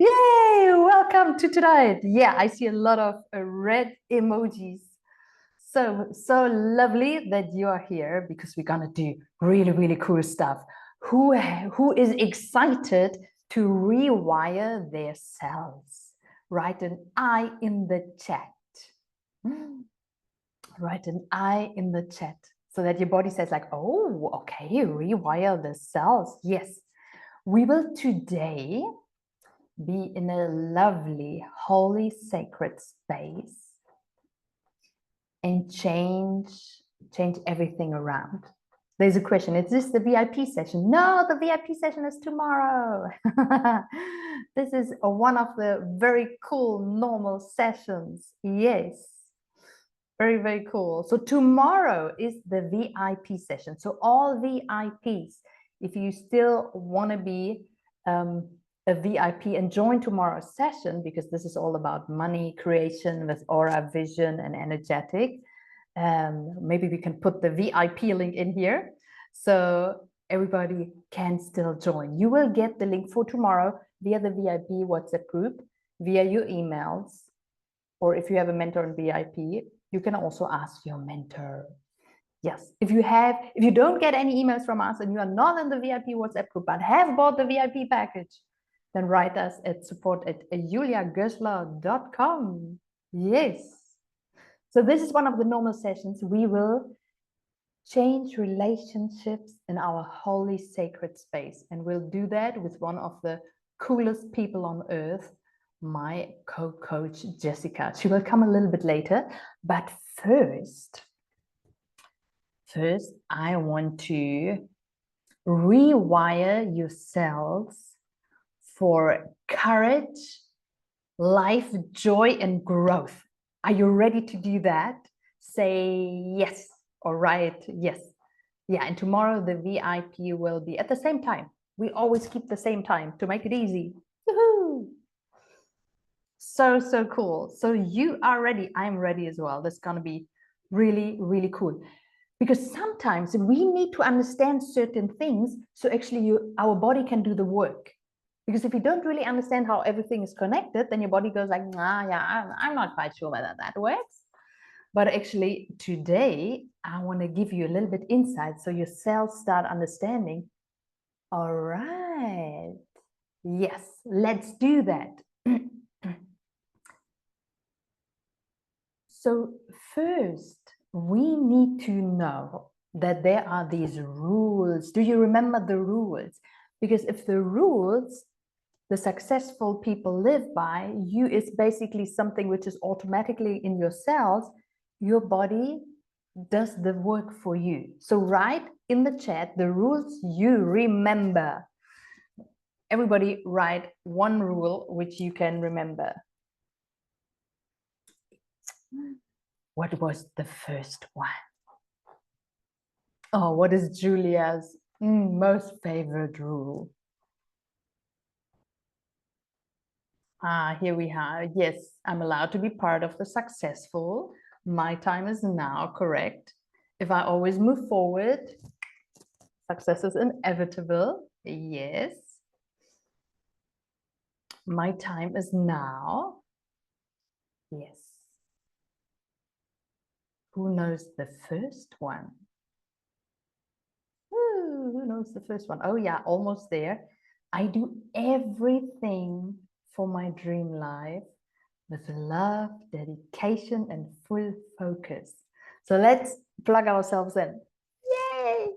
Yay! Welcome to tonight. Yeah, I see a lot of red emojis. So lovely that you are here because we're gonna do really, really cool stuff. Who is excited to rewire their cells? Write an I in the chat. Write an I in the chat so that your body says like, oh, okay, rewire the cells. Yes, we will today be in a lovely, holy, sacred space and change everything around. There's a question, is this the VIP session? No, the VIP session is tomorrow. This is one of the very cool normal sessions. Yes, very, very cool. So tomorrow is the VIP session. So all VIPs, if you still want to be a VIP and join tomorrow's session, because this is all about money creation with Aura Vision and Energetic. Maybe we can put the VIP link in here so everybody can still join. You will get the link for tomorrow via the VIP WhatsApp group, via your emails, or if you have a mentor in VIP, you can also ask your mentor. Yes, if you don't get any emails from us and you are not in the VIP WhatsApp group but have bought the VIP package, then write us at support@juliagössler.com. Yes. So this is one of the normal sessions. We will change relationships in our holy sacred space. And we'll do that with one of the coolest people on earth, my co-coach, Jessica. She will come a little bit later. But first, I want to rewire yourselves for courage, life, joy, and growth. Are you ready to do that? Say yes or write yes. Yeah, and tomorrow the VIP will be at the same time. We always keep the same time to make it easy. Woohoo! So cool. So you are ready. I'm ready as well. That's going to be really, really cool. Because sometimes we need to understand certain things so actually our body can do the work. Because if you don't really understand how everything is connected, then your body goes like, nah, yeah, I'm not quite sure whether that works. But actually today, I want to give you a little bit insight so your cells start understanding. All right. Yes, let's do that. So first, we need to know that there are these rules. Do you remember the rules? Because if the rules the successful people live by, you is basically something which is automatically in your cells, your body does the work for you. So write in the chat the rules you remember. Everybody write one rule which you can remember. What was the first one? Oh, what is Julia's most favorite rule? Here we have, yes, I'm allowed to be part of the successful. My time is now, correct. If I always move forward, success is inevitable. Yes. My time is now. Yes. Who knows the first one? Ooh, who knows the first one? Oh yeah, almost there. I do everything for my dream life with love, dedication, and full focus. So let's plug ourselves in. Yay!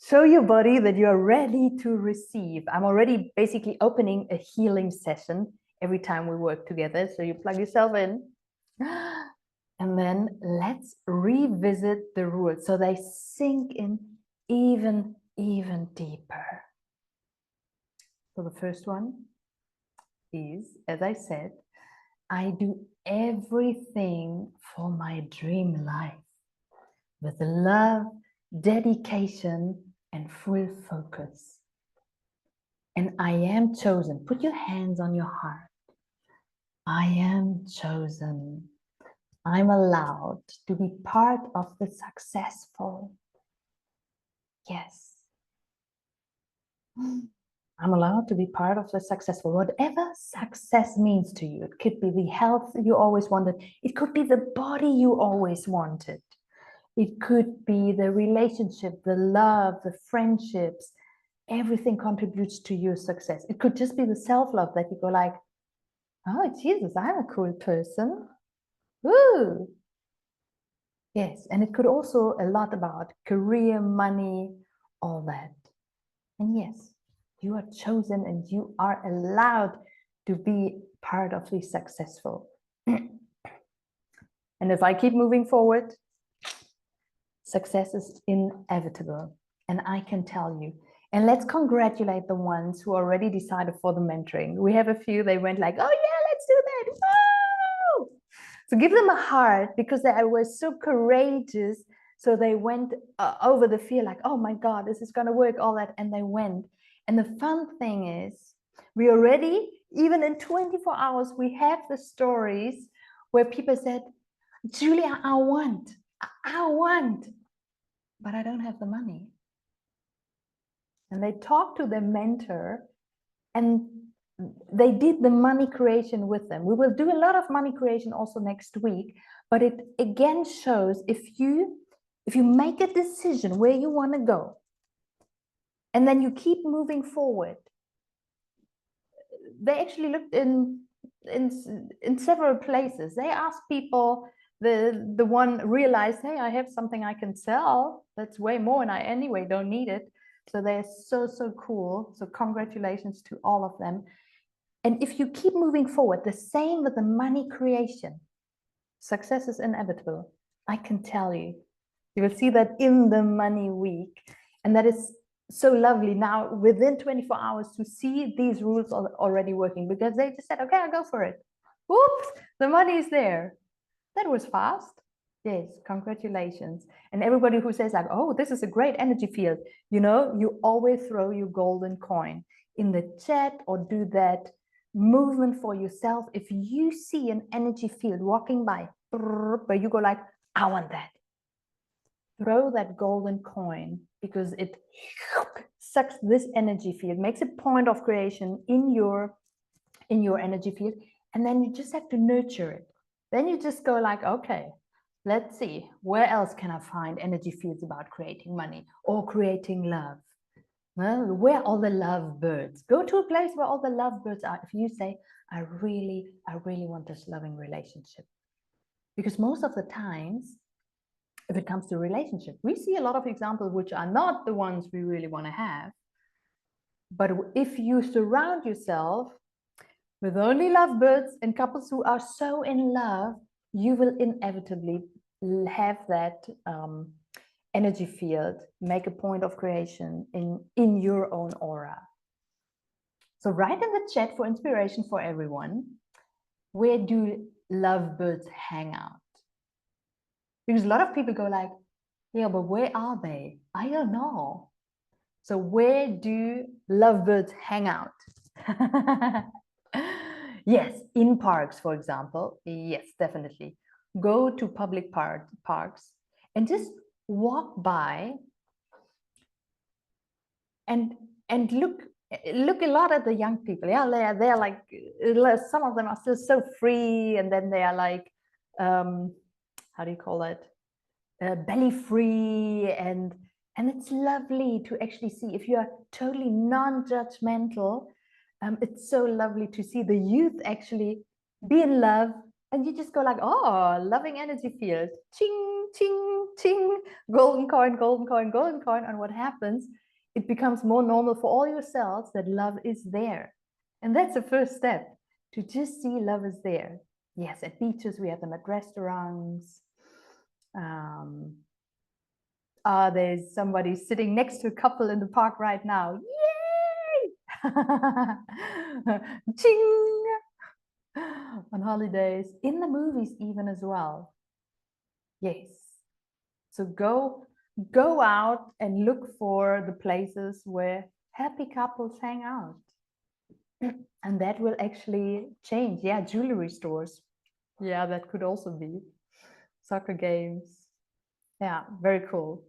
Show your body that you are ready to receive. I'm already basically opening a healing session every time we work together. So you plug yourself in. And then let's revisit the rules so they sink in even deeper. So the first one is, as I said, I do everything for my dream life with love, dedication, and full focus. And I am chosen. Put your hands on your heart. I am chosen. I'm allowed to be part of the successful. Yes. I'm allowed to be part of the successful, whatever success means to you. It could be the health you always wanted. It could be the body you always wanted. It could be the relationship, the love, the friendships. Everything contributes to your success. It could just be the self-love that you go like, oh, Jesus, I'm a cool person. Woo! Yes, and it could also a lot about career, money, all that. And yes, you are chosen and you are allowed to be part of the successful. And if I keep moving forward, success is inevitable. And I can tell you. And let's congratulate the ones who already decided for the mentoring. We have a few, they went like, oh yeah, let's do that. Woo! So give them a heart because they were so courageous. So they went over the fear like, oh my God, this is going to work, all that. And they went. And the fun thing is, we already, even in 24 hours, we have the stories where people said, Julia, I want, but I don't have the money. And they talked to their mentor and they did the money creation with them. We will do a lot of money creation also next week, but it again shows if you make a decision where you want to go and then you keep moving forward. They actually looked in several places. They asked people, the one realized, hey, I have something I can sell that's way more and I anyway don't need it. So they're so cool. So congratulations to all of them. And if you keep moving forward, the same with the money creation, success is inevitable. I can tell you. You will see that in the money week. And that is so lovely now within 24 hours to see these rules already working because they just said, okay, I'll go for it. Whoops, the money is there. That was fast. Yes, congratulations. And everybody who says like, oh, this is a great energy field, you know, you always throw your golden coin in the chat or do that movement for yourself. If you see an energy field walking by, where you go like, I want that. Throw that golden coin because it sucks this energy field, makes a point of creation in your energy field. And then you just have to nurture it. Then you just go like, okay, let's see, where else can I find energy fields about creating money or creating love? Well, where are all the love birds? Go to a place where all the love birds are. If you say, I really want this loving relationship. Because most of the times, if it comes to relationship, we see a lot of examples which are not the ones we really want to have. But if you surround yourself with only lovebirds and couples who are so in love, you will inevitably have that energy field, make a point of creation in your own aura. So write in the chat for inspiration for everyone, where do lovebirds hang out? Because a lot of people go like, yeah, but where are they? I don't know. So where do lovebirds hang out? Yes, in parks, for example. Yes, definitely. Go to public parks and just walk by and look a lot at the young people. Yeah, they're like, some of them are still so free, and then they are like, how do you call it? Belly free, and it's lovely to actually see if you are totally non-judgmental. It's so lovely to see the youth actually be in love, and you just go like, oh, loving energy field, ching ching ching, golden coin, golden coin, golden coin. And what happens, it becomes more normal for all yourselves that love is there. And that's the first step, to just see love is there. Yes, at beaches, we have them at restaurants. There's somebody sitting next to a couple in the park right now. Yay! Ching! On holidays, in the movies even as well. Yes. So go out and look for the places where happy couples hang out. And that will actually change. Yeah, jewelry stores. Yeah, that could also be. Soccer games. Yeah, very cool.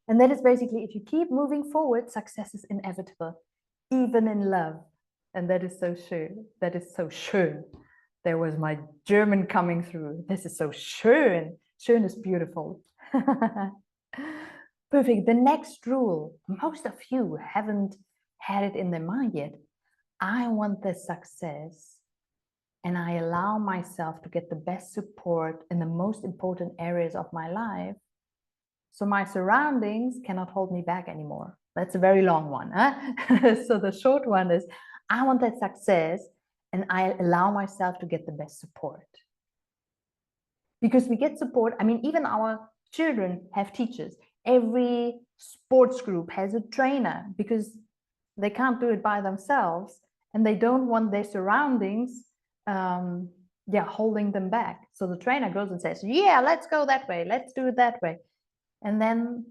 And that is basically, if you keep moving forward, success is inevitable. even in love. And that is so schön. That is so schön. There was my German coming through. This is so schön. Schön is beautiful. Perfect. The next rule, most of you haven't had it in their mind yet. I want the success, and I allow myself to get the best support in the most important areas of my life, so my surroundings cannot hold me back anymore. That's a very long one. Huh? So the short one is, I want that success, and I allow myself to get the best support. Because we get support. I mean, even our children have teachers. Every sports group has a trainer because they can't do it by themselves, and they don't want their surroundings holding them back. So the trainer goes and says, yeah, let's go that way, let's do it that way, and then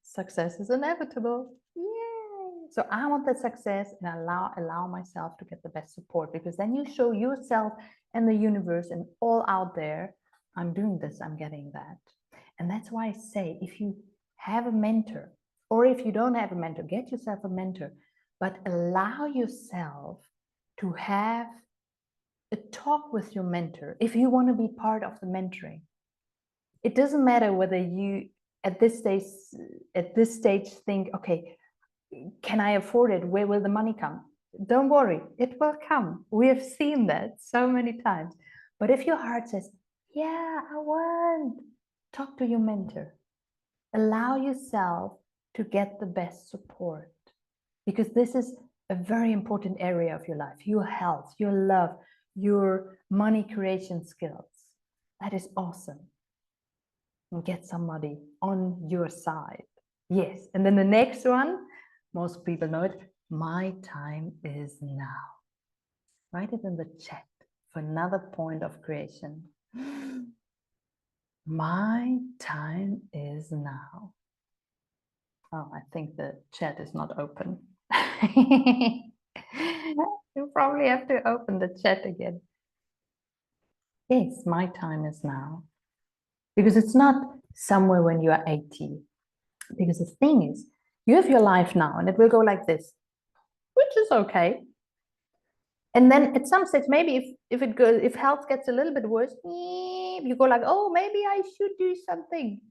success is inevitable. Yay! So I want that success, and allow myself to get the best support, because then you show yourself and the universe and all out there, I'm doing this, I'm getting that. And that's why I say, if you have a mentor, or if you don't have a mentor, get yourself a mentor, but allow yourself to have a talk with your mentor if you want to be part of the mentoring. It doesn't matter whether you at this stage think, okay, can I afford it? Where will the money come? Don't worry, it will come. We have seen that so many times. But if your heart says, yeah, I want, talk to your mentor. Allow yourself to get the best support, because this is a very important area of your life. Your health, your love, your money creation skills. That is awesome. And get somebody on your side. Yes. And then the next one, most people know it. My time is now. Write it in the chat for another point of creation. My time is now. Oh, I think the chat is not open. You probably have to open the chat again. Yes, my time is now. Because it's not somewhere when you are 80. Because the thing is, you have your life now, and it will go like this, which is okay. And then at some stage, maybe if health gets a little bit worse, you go like, oh, maybe I should do something.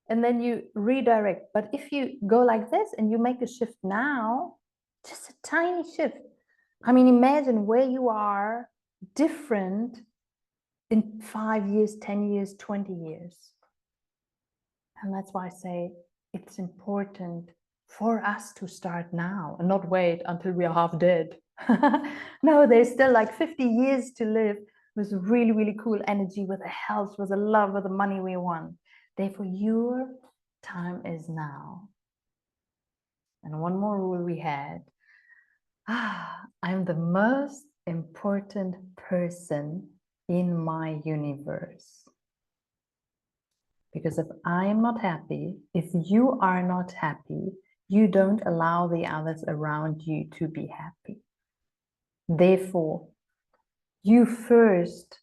And then you redirect. But if you go like this and you make a shift now, just a tiny shift. I mean, imagine where you are different in 5 years, 10 years, 20 years. And that's why I say it's important for us to start now and not wait until we are half dead. No, there's still like 50 years to live with really, really cool energy, with the health, with the love, with the money we want. Therefore, your time is now. And one more rule we had. I'm the most important person in my universe. Because if I'm not happy, if you are not happy, you don't allow the others around you to be happy. Therefore, you first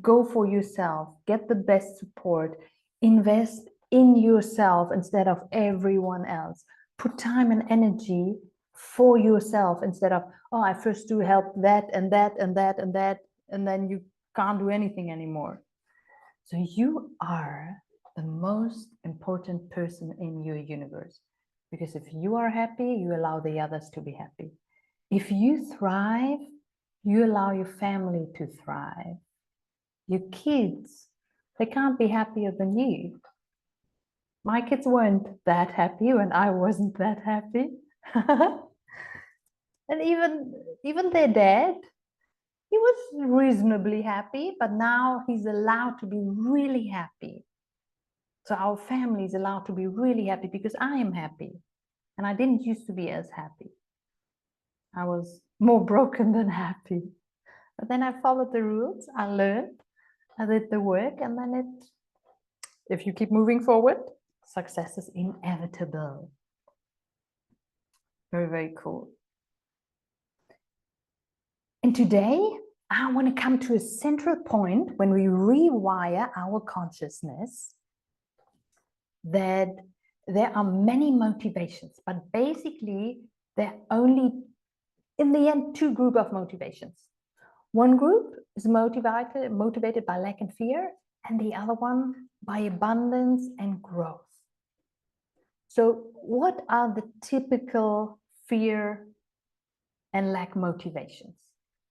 go for yourself, get the best support, invest in yourself instead of everyone else. Put time and energy for yourself instead of, oh, I first do help that and that and that and that, and then you can't do anything anymore. So you are the most important person in your universe, because if you are happy, you allow the others to be happy. If you thrive, you allow your family to thrive. Your kids, they can't be happier than you. My kids weren't that happy when I wasn't that happy. And even their dad, he was reasonably happy, but now he's allowed to be really happy. So our family is allowed to be really happy because I am happy. And I didn't used to be as happy. I was more broken than happy. But then I followed the rules, I learned, I did the work, and then if you keep moving forward, success is inevitable. Very, very cool. And today, I want to come to a central point when we rewire our consciousness, that there are many motivations, but basically There are only, in the end, two groups of motivations. One group is motivated by lack and fear, and the other one by abundance and growth. So what are the typical fear and lack motivations?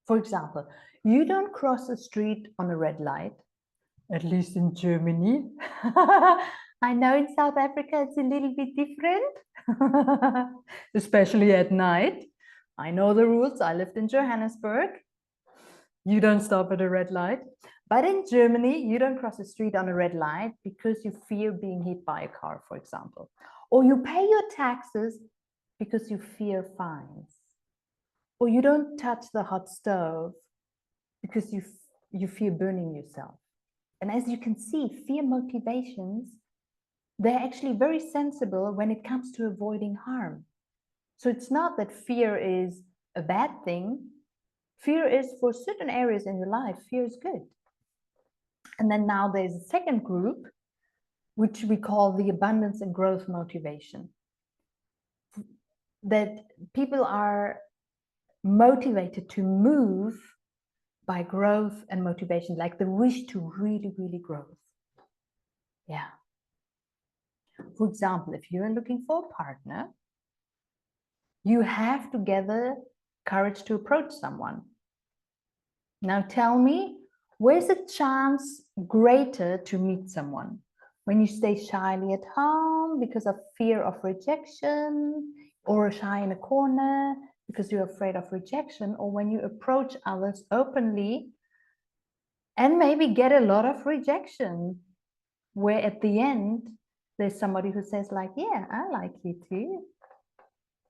For example, you don't cross the street on a red light, at least in Germany. I know in South Africa it's a little bit different, especially at night. I know the rules. I lived in Johannesburg. You don't stop at a red light. But in Germany, you don't cross the street on a red light because you fear being hit by a car, for example. Or you pay your taxes because you fear fines. Or you don't touch the hot stove because you fear burning yourself. And as you can see, fear motivations, they're actually very sensible when it comes to avoiding harm. So it's not that fear is a bad thing. Fear is, for certain areas in your life, fear is good. And then now there's a second group, which we call the abundance and growth motivation. That people are motivated to move by growth and motivation, like the wish to really, really grow. Yeah. For example, if you're looking for a partner, you have to gather courage to approach someone. Now tell me, where's the chance greater to meet someone? When you stay shyly at home because of fear of rejection, or shy in a corner because you're afraid of rejection, or when you approach others openly and maybe get a lot of rejection, where at the end there's somebody who says like, yeah, I like you too.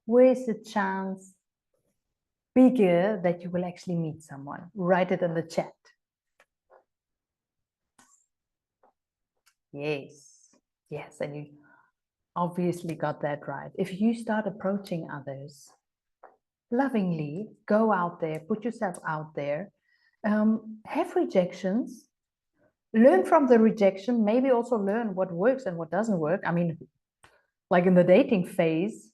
Where is the chance bigger that you will actually meet someone? Write it in the chat. Yes, yes, and you obviously got that right. If you start approaching others lovingly, go out there, put yourself out there, have rejections, learn from the rejection, maybe also learn what works and what doesn't work. I mean, like in the dating phase,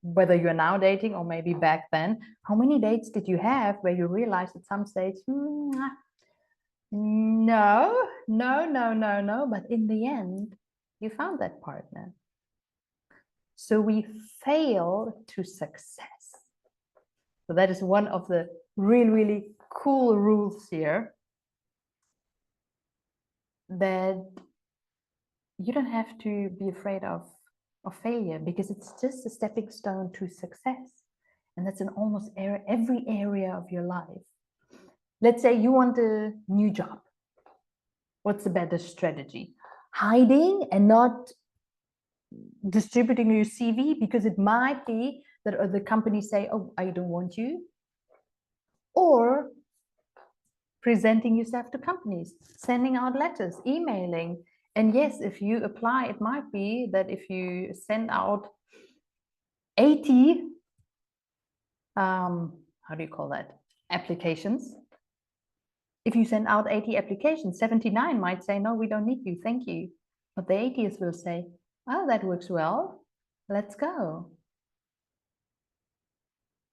whether you're now dating or maybe back then, how many dates did you have where you realized at some stage, no, no, but in the end, you found that partner. So we fail to success. So that is one of the really, really cool rules here, that you don't have to be afraid of failure, because it's just a stepping stone to success. And that's in almost every area of your life. Let's say you want a new job. What's the better strategy? Hiding and not distributing your CV, because it might be that the companies say, oh, I don't want you. Or presenting yourself to companies, sending out letters, emailing. And yes, if you apply, it might be that if you send out 80, how do you call that? Applications. If you send out 80 applications, 79 might say, no, we don't need you, thank you. But the 80th will say, oh, that works well, let's go.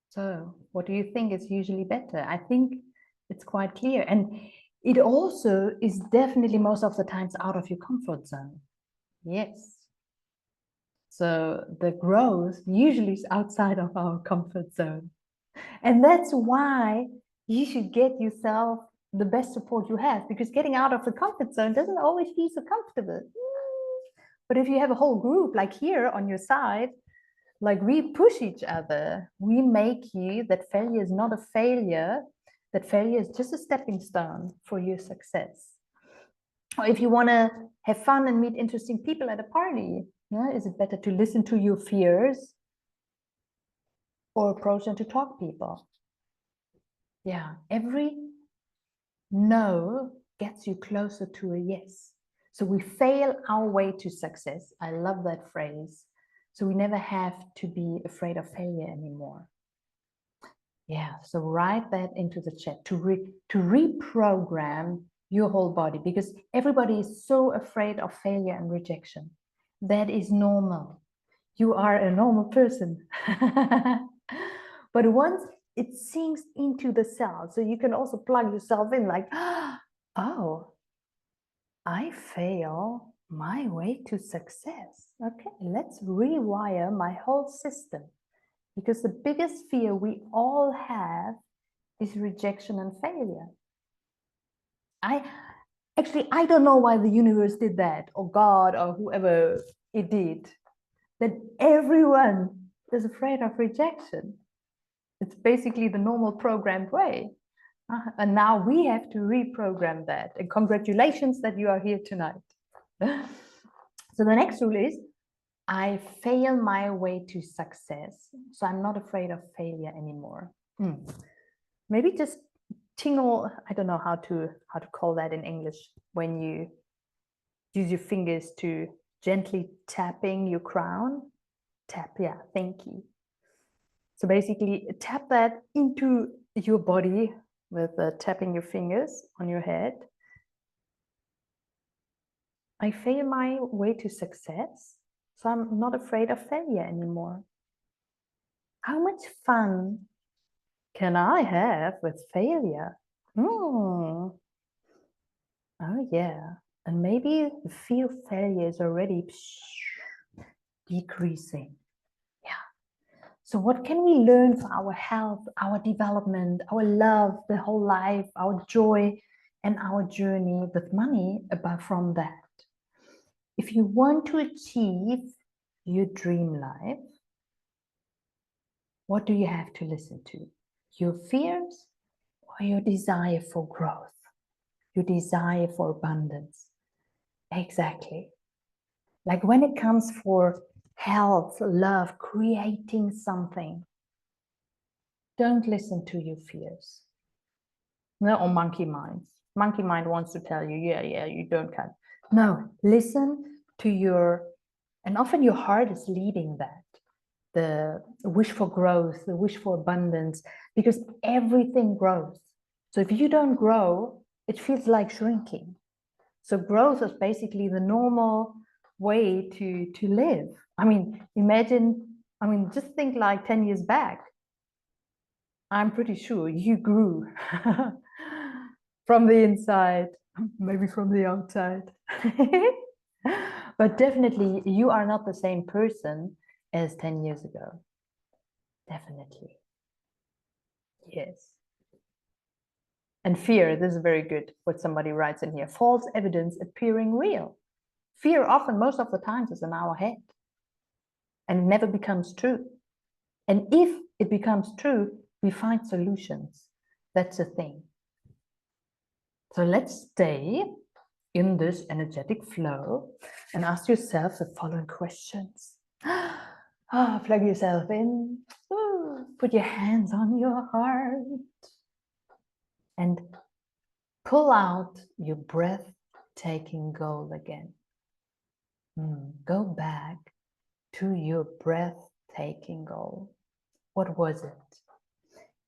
So what do you think is usually better? I think it's quite clear. And it also is definitely most of the times out of your comfort zone. Yes. So the growth usually is outside of our comfort zone. And that's why you should get yourself the best support you have, because getting out of the comfort zone doesn't always feel so comfortable. But if you have a whole group like here on your side, like we push each other, we make you that failure is not a failure, that failure is just a stepping stone for your success. Or if you want to have fun and meet interesting people at a party, yeah, is it better to listen to your fears or approach them to talk people? Yeah, every no gets you closer to a yes. So we fail our way to success. I love that phrase. So we never have to be afraid of failure anymore. Yeah, so write that into the chat to reprogram your whole body, because everybody is so afraid of failure and rejection. That is normal. you are a normal person. But once it sinks into the cell, so you can also plug yourself in like, oh, I fail my way to success. Okay, let's rewire my whole system. Because the biggest fear we all have is rejection and failure. I don't know why the universe did that, or God, or whoever it did, that everyone is afraid of rejection. It's basically the normal programmed way. And now we have to reprogram that. And congratulations that you are here tonight. So the next rule is, I fail my way to success. So I'm not afraid of failure anymore. Maybe just tingle, I don't know how to call that in English, when you use your fingers to gently tapping your crown. Tap, yeah, thank you. So basically tap that into your body with tapping your fingers on your head. I fail my way to success, so I'm not afraid of failure anymore. How much fun can I have with failure? Oh yeah. And maybe the fear of failure is already decreasing. Yeah. So what can we learn for our health, our development, our love, the whole life, our joy, and our journey with money apart from that? If you want to achieve your dream life, what do you have to listen to? Your fears or your desire for growth? Your desire for abundance? Exactly. Like when it comes for health, love, creating something, don't listen to your fears. No, or monkey minds. Monkey mind wants to tell you, yeah, you don't can. No, listen to your, and often your heart is leading that. The wish for growth, the wish for abundance, because everything grows. So if you don't grow, it feels like shrinking. So growth is basically the normal way to live. I mean, just think like 10 years back. I'm pretty sure you grew from the inside, maybe from the outside. But definitely you are not the same person as 10 years ago. Definitely. Yes. And fear, this is very good, what somebody writes in here. False evidence appearing real. Fear often, most of the times, is in our head. And it never becomes true. And if it becomes true, we find solutions. That's the thing. So let's stay in this energetic flow and ask yourself the following questions. Plug yourself in. Put your hands on your heart. And pull out your breathtaking goal again. Go back to your breathtaking goal. What was it?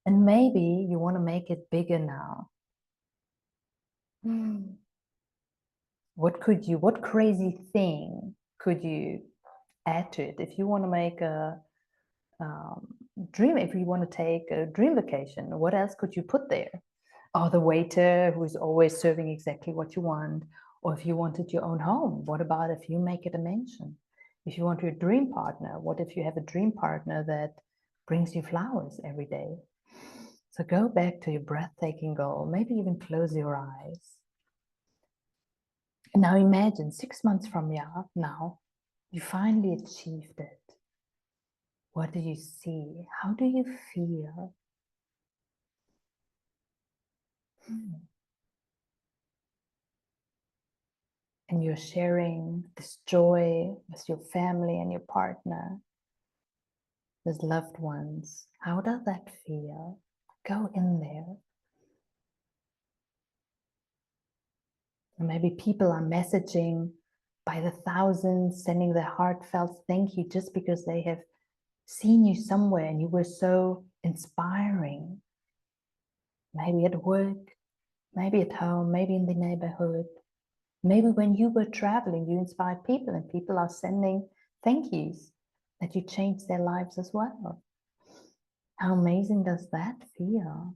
And maybe you want to make it bigger now. What crazy thing could you add to it? If you want to make a dream, if you want to take a dream vacation, what else could you put there? Or the waiter who's always serving exactly what you want. Or if you wanted your own home, what about if you make it a mansion? If you want your dream partner, what if you have a dream partner that brings you flowers every day? So go back to your breathtaking goal, maybe even close your eyes. And now imagine 6 months from now, you finally achieved it. What do you see? How do you feel? And you're sharing this joy with your family and your partner, with loved ones. How does that feel? Go in there. And maybe people are messaging by the thousands, sending their heartfelt thank you just because they have seen you somewhere and you were so inspiring. Maybe at work, maybe at home, maybe in the neighborhood. Maybe when you were traveling, you inspired people and people are sending thank yous. that you change their lives as well. How amazing does that feel?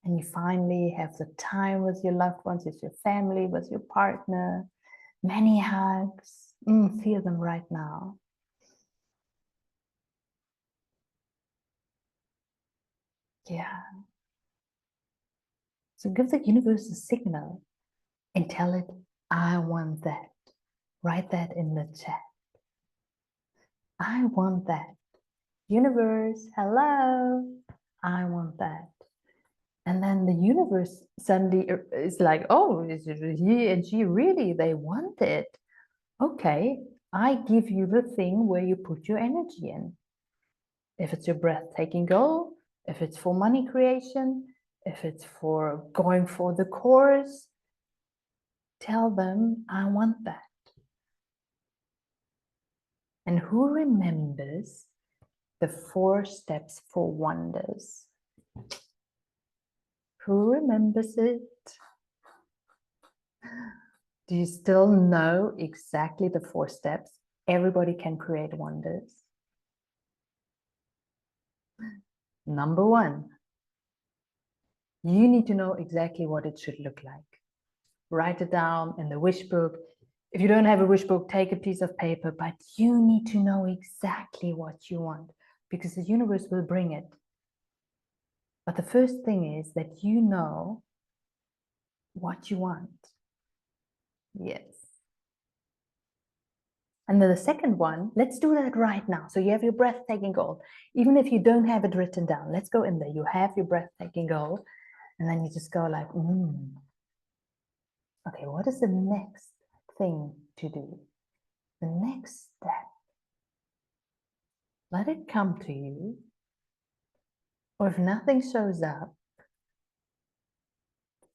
And you finally have the time with your loved ones, with your family, with your partner. Many hugs. Feel them right now. Yeah. So give the universe a signal and tell it, I want that. Write that in the chat. I want that. Universe, hello. I want that. And then the universe suddenly is like, oh, he and she really, they want it. Okay, I give you the thing where you put your energy in. If it's your breathtaking goal, if it's for money creation, if it's for going for the course, tell them, I want that. And who remembers the 4 steps for wonders? Who remembers it? Do you still know exactly the 4 steps? Everybody can create wonders. Number 1, you need to know exactly what it should look like. Write it down in the wish book. If you don't have a wish book, take a piece of paper, but you need to know exactly what you want because the universe will bring it. But the first thing is that you know what you want. Yes. And then the second one, let's do that right now. So you have your breathtaking goal. Even if you don't have it written down, let's go in there. You have your breathtaking goal. And then you just go like, okay, what is the next thing to do? The next step. Let it come to you. Or if nothing shows up,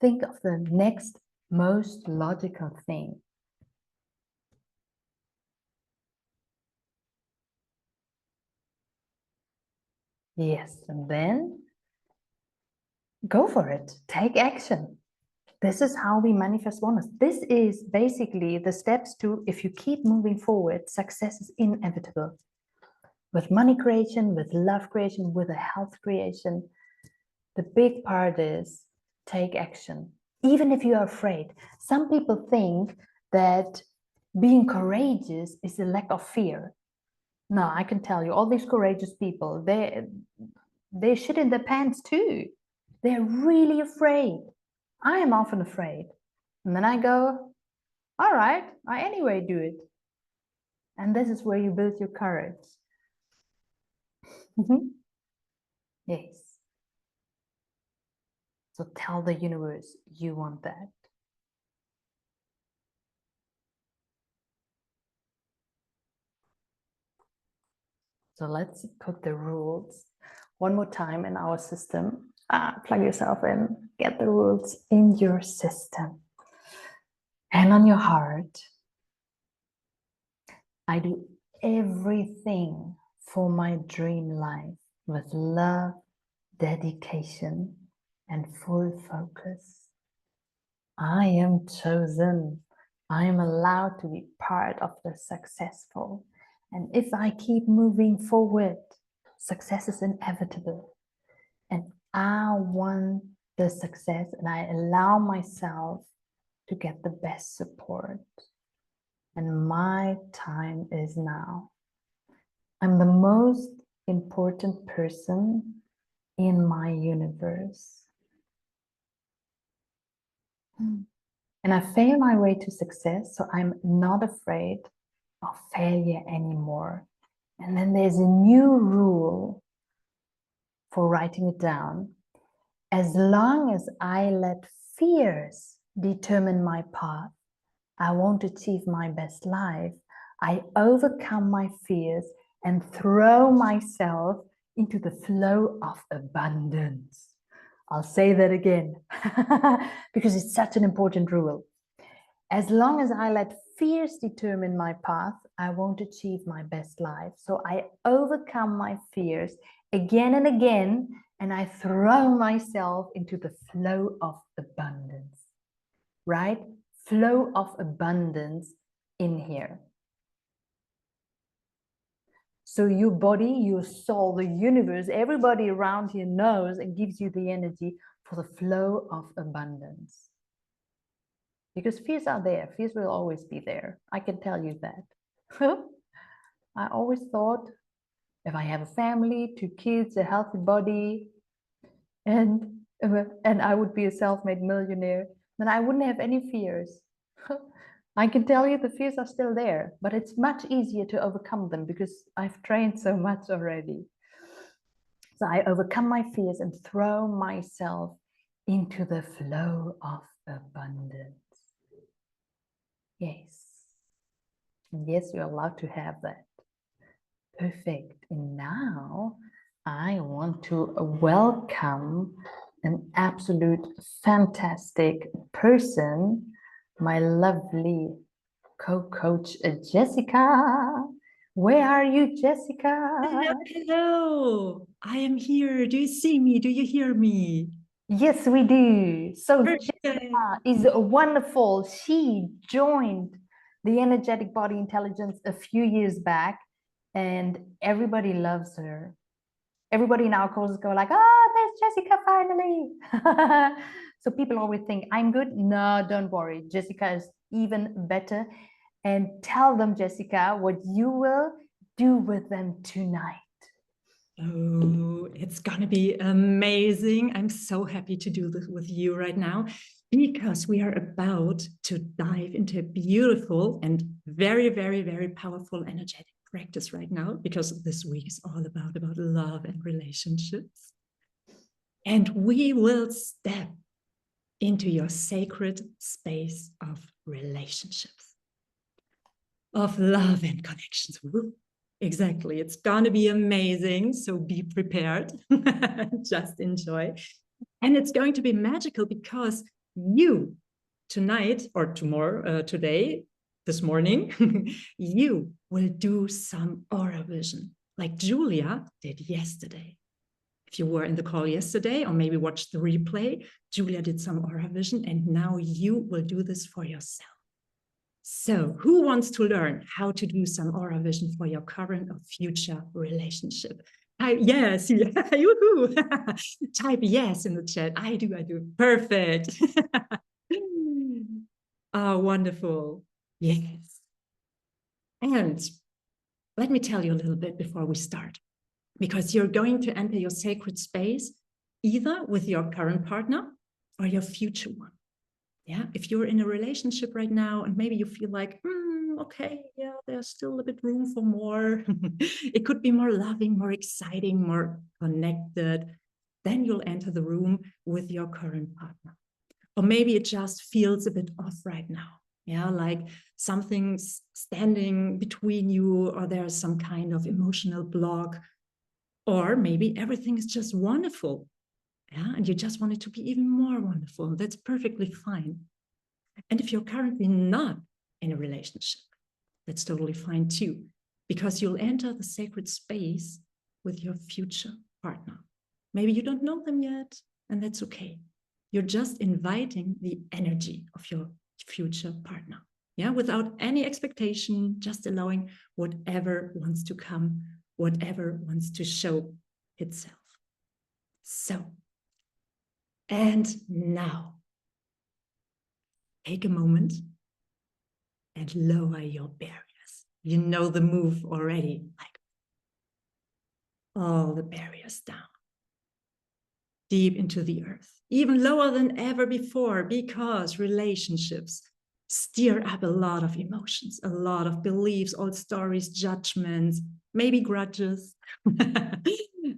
think of the next most logical thing. Yes, and then go for it. Take action. This is how we manifest wonders. This is basically the steps to, if you keep moving forward, success is inevitable. With money creation, with love creation, with a health creation, the big part is take action. Even if you are afraid. Some people think that being courageous is a lack of fear. No, I can tell you, all these courageous people, they shit in their pants too. They're really afraid. I am often afraid. And then I go, all right, I anyway do it. And this is where you build your courage. Yes. So tell the universe you want that. So let's put the rules one more time in our system. Plug yourself in, get the rules in your system. And on your heart, I do everything for my dream life with love, dedication, and full focus. I am chosen. I am allowed to be part of the successful. And if I keep moving forward, success is inevitable. And I want the success and I allow myself to get the best support. And my time is now. I'm the most important person in my universe. And I fail my way to success, so I'm not afraid of failure anymore. And then there's a new rule for writing it down. As long as I let fears determine my path, I won't achieve my best life. I overcome my fears and throw myself into the flow of abundance. I'll say that again because it's such an important rule. As long as I let fears determine my path, I won't achieve my best life. So I overcome my fears again and again, and I throw myself into the flow of abundance, right? Flow of abundance in here. So your body, your soul, the universe, everybody around you knows and gives you the energy for the flow of abundance. Because fears are there. Fears will always be there. I can tell you that. I always thought if I have a family, 2 kids, a healthy body, and I would be a self-made millionaire, then I wouldn't have any fears. I can tell you the fears are still there, but it's much easier to overcome them because I've trained so much already. So I overcome my fears and throw myself into the flow of abundance. Yes. And yes, you're allowed to have that. Perfect. And now I want to welcome an absolute fantastic person, my lovely co-coach Jessica. Where are you, Jessica? Hello, hello. I am here. Do you see me? Do you hear me? Yes, we do. So Perfect. Jessica is wonderful. She joined the Energetic Body Intelligence a few years back, and everybody loves her. Everybody in our courses go like, "Oh, there's Jessica finally." So people always think I'm good. No, don't worry. Jessica is even better. And tell them, Jessica, what you will do with them tonight. Oh, it's gonna be amazing. I'm so happy to do this with you right now because we are about to dive into a beautiful and very, very, very powerful energetic practice right now, because this week is all about love and relationships. And we will step into your sacred space of relationships, of love and connections. Woo. Exactly. It's going to be amazing. So be prepared. Just enjoy. And it's going to be magical because you tonight or tomorrow, today, this morning, you will do some aura vision like Julia did yesterday. If you were in the call yesterday or maybe watched the replay, Julia did some aura vision and now you will do this for yourself. So who wants to learn how to do some aura vision for your current or future relationship? Yes, yoo-hoo. Type yes in the chat. I do. Perfect. Oh, wonderful. Yes. And let me tell you a little bit before we start, because you're going to enter your sacred space either with your current partner or your future one. Yeah, if you're in a relationship right now and maybe you feel like, okay, yeah, there's still a bit room for more. It could be more loving, more exciting, more connected. Then you'll enter the room with your current partner. Or maybe it just feels a bit off right now. Yeah, like something's standing between you, or there's some kind of emotional block, or maybe everything is just wonderful. Yeah, and you just want it to be even more wonderful. That's perfectly fine. And if you're currently not in a relationship, that's totally fine too, because you'll enter the sacred space with your future partner. Maybe you don't know them yet, and that's okay. You're just inviting the energy of your future partner. Yeah, without any expectation, just allowing whatever wants to come, whatever wants to show itself. So, and now, take a moment and lower your barriers. You know the move already, like all the barriers down, deep into the earth, even lower than ever before, because relationships stir up a lot of emotions, a lot of beliefs, old stories, judgments, maybe grudges.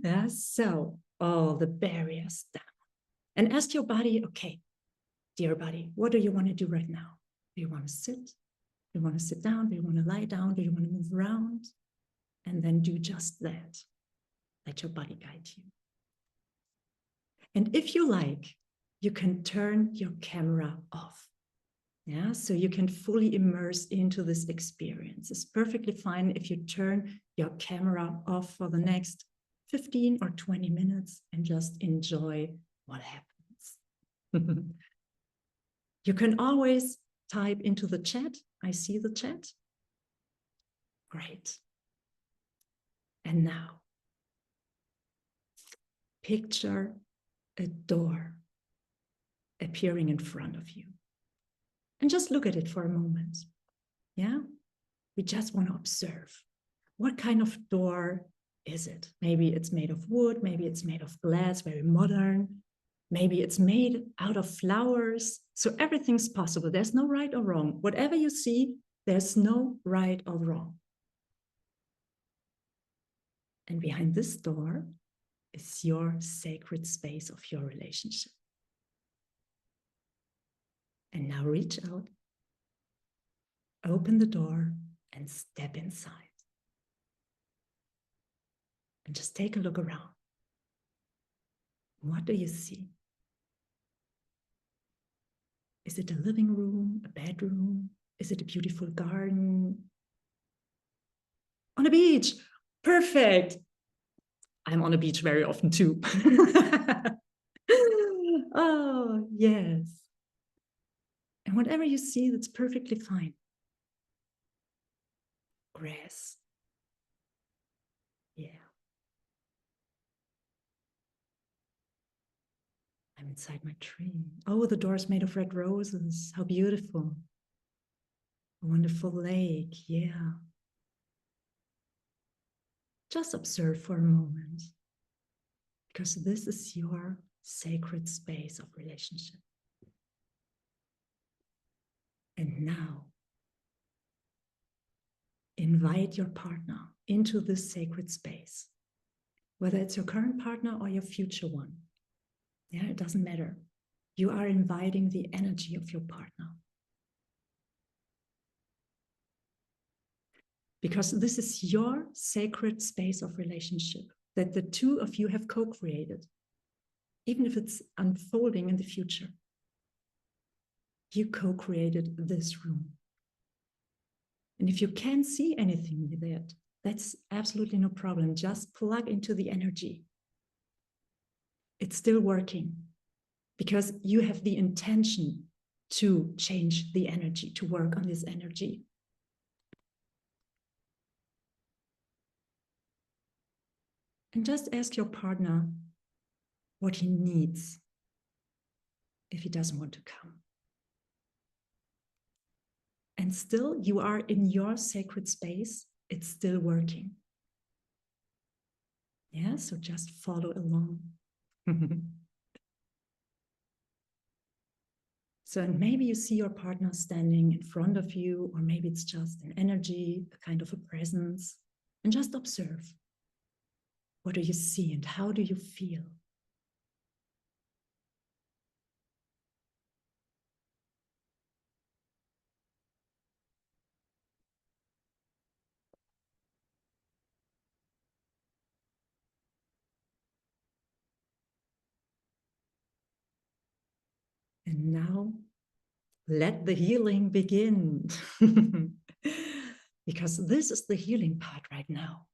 Yeah, so all the barriers down. And ask your body, okay, dear body, what do you want to do right now? Do you want to sit? Do you want to sit down? Do you want to lie down? Do you want to move around? And then do just that. Let your body guide you. And if you like, you can turn your camera off. Yeah, so you can fully immerse into this experience. It's perfectly fine if you turn your camera off for the next 15 or 20 minutes and just enjoy what happens. You can always type into the chat. I see the chat. Great. And now, picture a door appearing in front of you. And just look at it for a moment. Yeah? We just want to observe. What kind of door is it? Maybe it's made of wood, maybe it's made of glass, very modern. Maybe it's made out of flowers. So everything's possible. There's no right or wrong. Whatever you see, there's no right or wrong. And behind this door is your sacred space of your relationship. And now reach out, open the door, and step inside. And just take a look around. What do you see? Is it a living room, a bedroom? Is it a beautiful garden? On a beach. Perfect. I'm on a beach very often too. Oh, yes. And whatever you see, that's perfectly fine. Grass. Yeah. I'm inside my tree. Oh, the door's made of red roses. How beautiful. A wonderful lake. Yeah. Just observe for a moment, because this is your sacred space of relationship. And now, invite your partner into this sacred space, whether it's your current partner or your future one. Yeah, it doesn't matter. You are inviting the energy of your partner. Because this is your sacred space of relationship that the two of you have co-created, even if it's unfolding in the future. You co-created this room. And if you can't see anything with it, that's absolutely no problem. Just plug into the energy. It's still working because you have the intention to change the energy, to work on this energy. And just ask your partner what he needs if he doesn't want to come. And still, you are in your sacred space. It's still working. Yeah, so just follow along. So, and maybe you see your partner standing in front of you, or maybe it's just an energy, a kind of a presence, and just observe. What do you see and how do you feel? And now, let the healing begin. Because this is the healing part right now.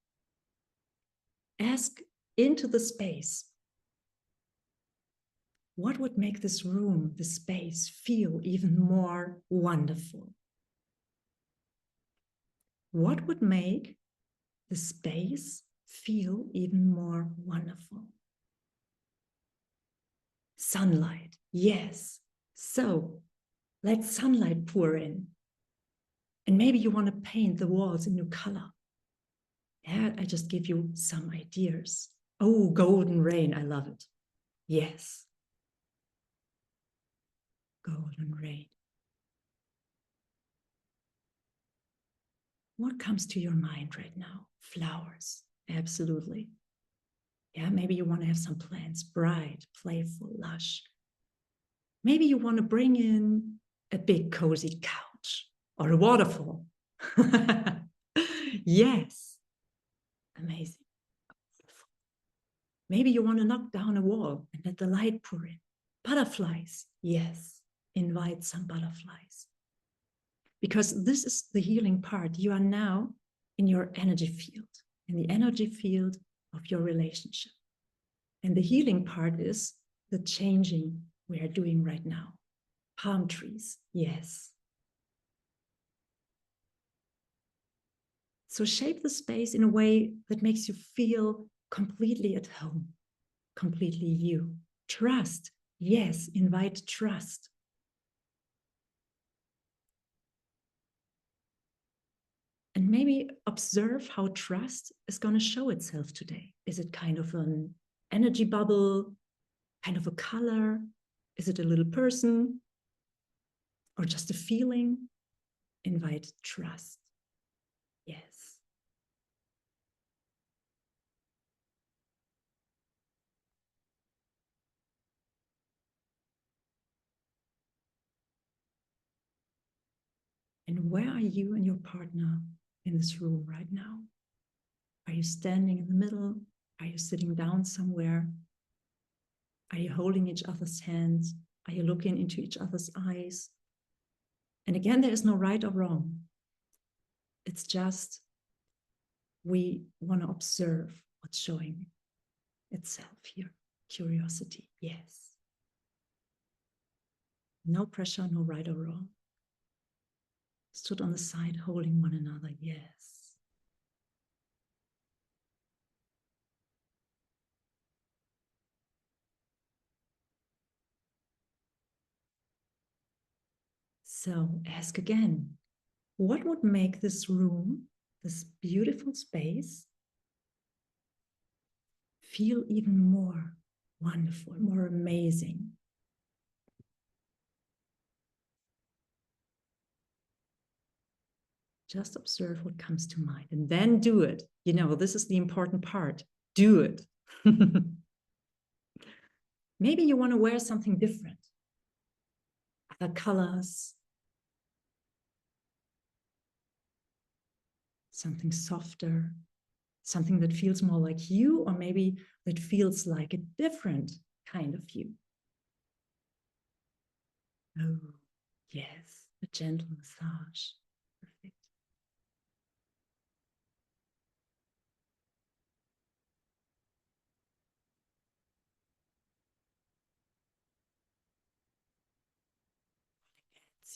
Ask into the space. What would make this room, this space, feel even more wonderful? What would make the space feel even more wonderful? Sunlight, yes. So let sunlight pour in. And maybe you want to paint the walls a new color. Yeah, I just give you some ideas. Oh, golden rain, I love it. Yes. Golden rain. What comes to your mind right now? Flowers, absolutely. Yeah, maybe you want to have some plants, bright, playful, lush. Maybe you want to bring in a big cozy couch or a waterfall. Yes, amazing. Maybe you want to knock down a wall and let the light pour in. Butterflies, yes, invite some butterflies. Because this is the healing part. You are now in your energy field, in the energy field of your relationship. And the healing part is the changing we are doing right now. Palm trees, yes. So shape the space in a way that makes you feel completely at home, completely you. Trust. Yes, invite trust. And maybe observe how trust is going to show itself today. Is it kind of an energy bubble, kind of a color? Is it a little person or just a feeling? Invite trust. Yes. And where are you and your partner in this room right now? Are you standing in the middle? Are you sitting down somewhere? Are you holding each other's hands? Are you looking into each other's eyes? And again, there is no right or wrong. It's just we want to observe what's showing itself here. Curiosity, yes. No pressure, no right or wrong. Stood on the side, holding one another, yes. So ask again, what would make this room, this beautiful space, feel even more wonderful, more amazing? Just observe what comes to mind and then do it. You know, this is the important part. Do it. Maybe you want to wear something different, other colors, something softer, something that feels more like you, or maybe that feels like a different kind of you. Oh, yes, a gentle massage. Perfect.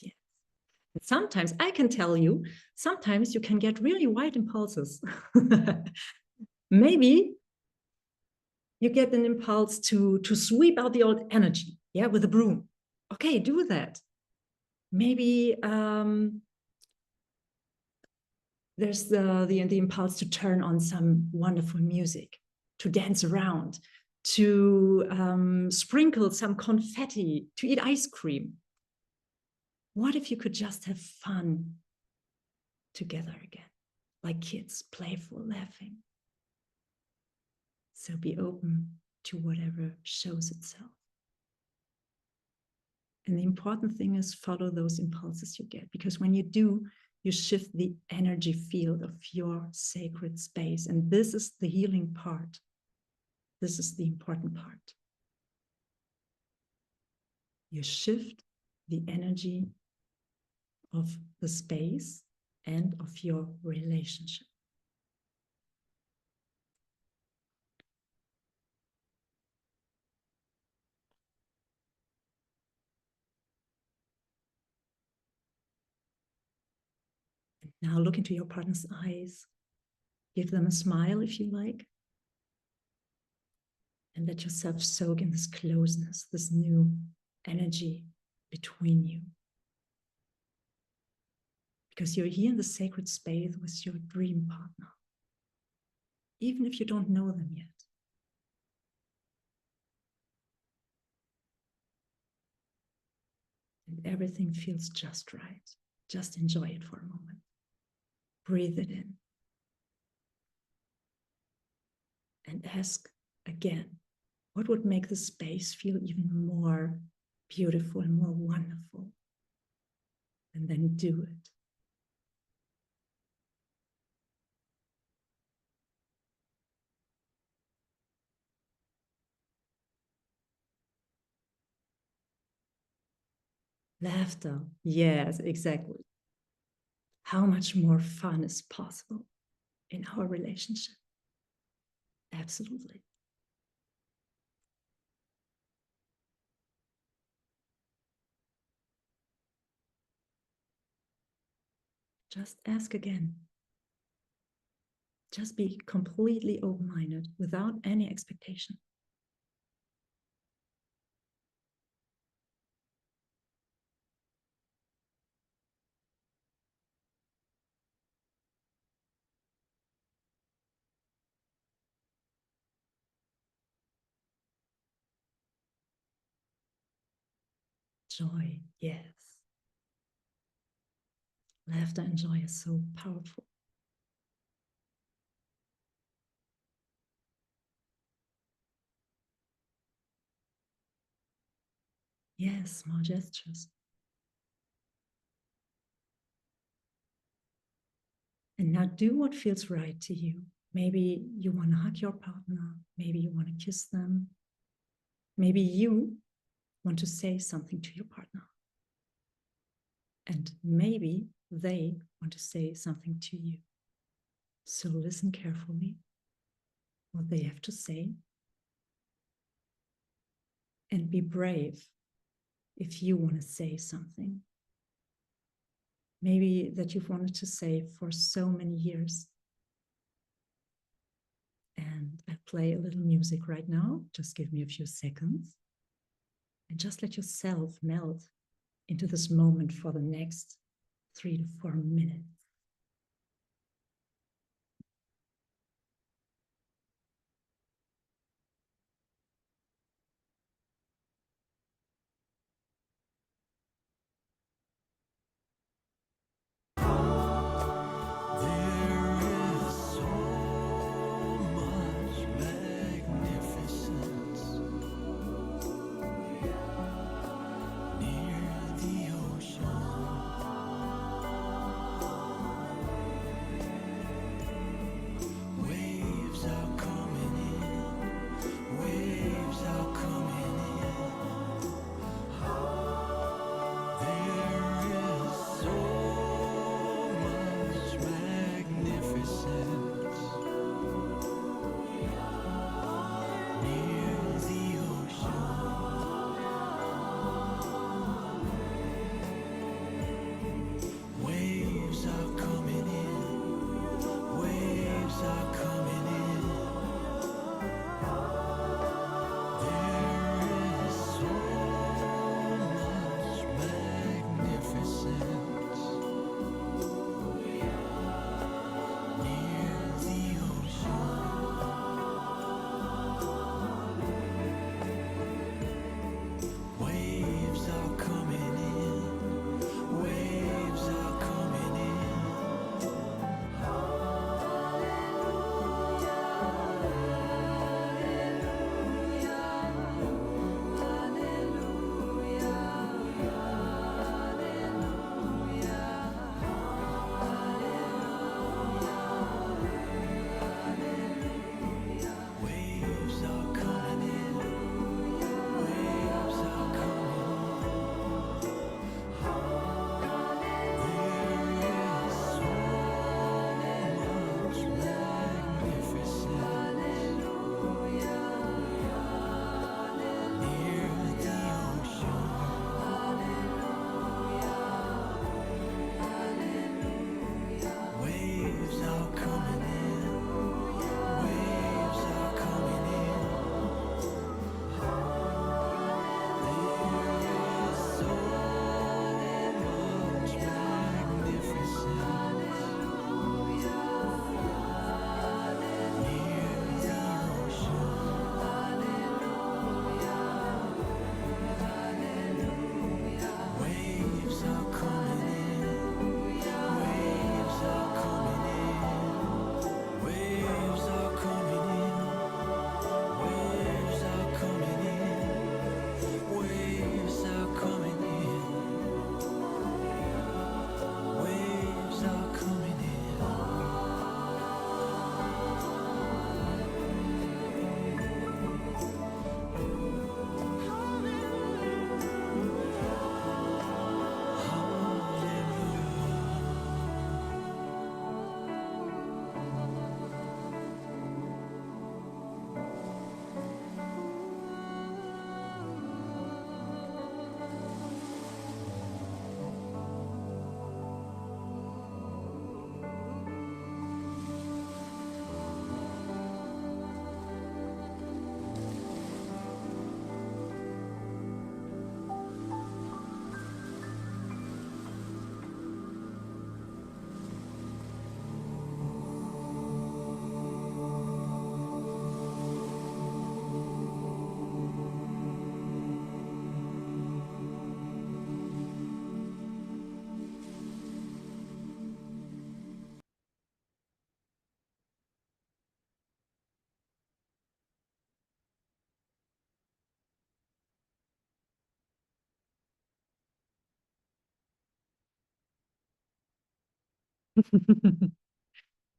Yes. And sometimes I can tell you, sometimes you can get really white impulses. Maybe you get an impulse to sweep out the old energy, yeah, with a broom. Okay, do that. Maybe there's the impulse to turn on some wonderful music, to dance around, to sprinkle some confetti, to eat ice cream. What if you could just have fun together again, like kids, playful, laughing? So be open to whatever shows itself. And the important thing is follow those impulses you get, because when you do, you shift the energy field of your sacred space. And this is the healing part. This is the important part. You shift the energy of the space and of your relationship. Now look into your partner's eyes. Give them a smile if you like. And let yourself soak in this closeness, this new energy between you. Because you're here in the sacred space with your dream partner, even if you don't know them yet. And everything feels just right. Just enjoy it for a moment. Breathe it in. And ask again, what would make the space feel even more beautiful and more wonderful? And then do it. Laughter. Yes, exactly. How much more fun is possible in our relationship? Absolutely. Just ask again. Just be completely open-minded without any expectation. Joy, yes. Laughter and joy is so powerful. Yes, small gestures. And now do what feels right to you. Maybe you want to hug your partner. Maybe you want to kiss them. Maybe you want to say something to your partner. And maybe they want to say something to you. So listen carefully what they have to say. And be brave if you want to say something. Maybe that you've wanted to say for so many years. And I play a little music right now. Just give me a few seconds. And just let yourself melt into this moment for the next 3 to 4 minutes.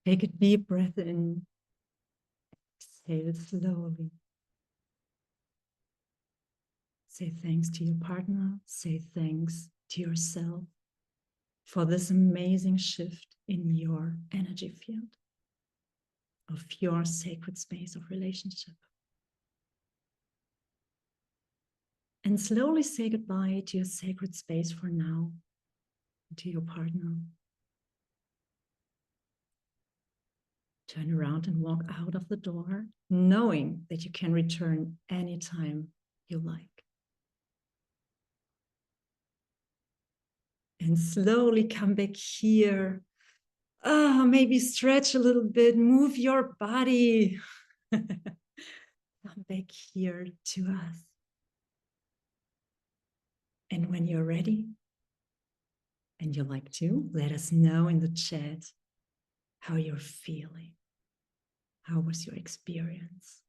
Take a deep breath in. Exhale slowly. Say thanks to your partner. Say thanks to yourself for this amazing shift in your energy field of your sacred space of relationship. And slowly say goodbye to your sacred space for now, to your partner. Turn around and walk out of the door, knowing that you can return anytime you like. And slowly come back here. Maybe stretch a little bit, move your body. Come back here to us. And when you're ready, and you like to, let us know in the chat how you're feeling. How was your experience?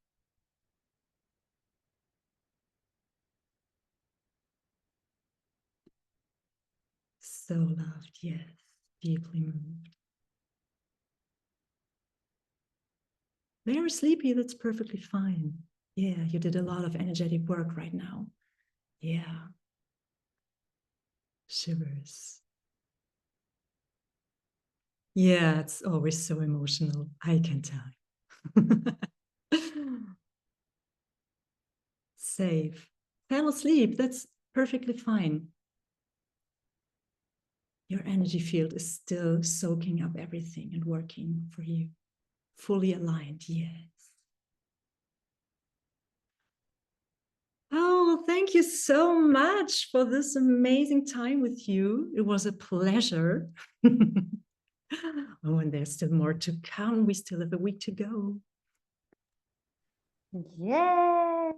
So loved, yes, deeply moved. Very sleepy, that's perfectly fine. Yeah, you did a lot of energetic work right now. Yeah. Shivers. Yeah, it's always so emotional. I can tell. Safe. Fell asleep. That's perfectly fine. Your energy field is still soaking up everything and working for you. Fully aligned, yes. Oh, thank you so much for this amazing time with you. It was a pleasure. Oh, and there's still more to come. We still have a week to go. Yay!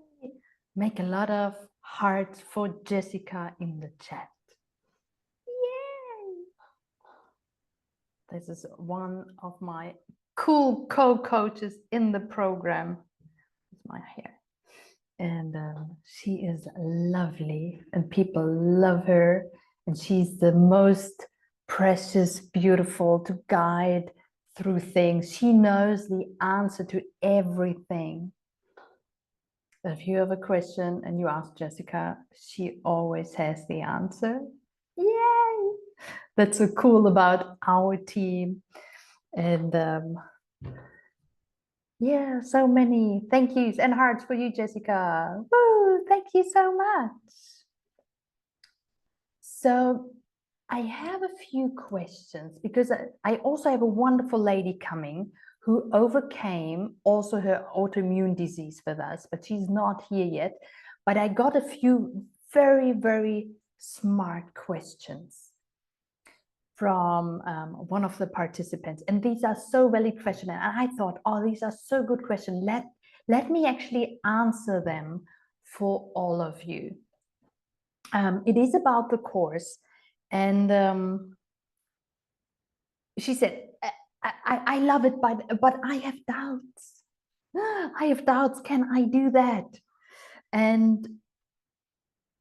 Make a lot of hearts for Jessica in the chat. Yay! This is one of my cool co-coaches in the program. It's my hair. And she is lovely and people love her. And she's the most precious, beautiful to guide through things. She knows the answer to everything. If you have a question and you ask Jessica, she always has the answer. Yay! That's so cool about our team. And yeah, so many thank yous and hearts for you, Jessica. Woo! Thank you so much. So I have a few questions because I also have a wonderful lady coming who overcame also her autoimmune disease with us, but she's not here yet. But I got a few very, very smart questions from one of the participants. And these are so valid questions. And I thought, oh, these are so good questions. Let me actually answer them for all of you. It is about the course. And she said, I love it, but I have doubts. I have doubts. Can I do that? And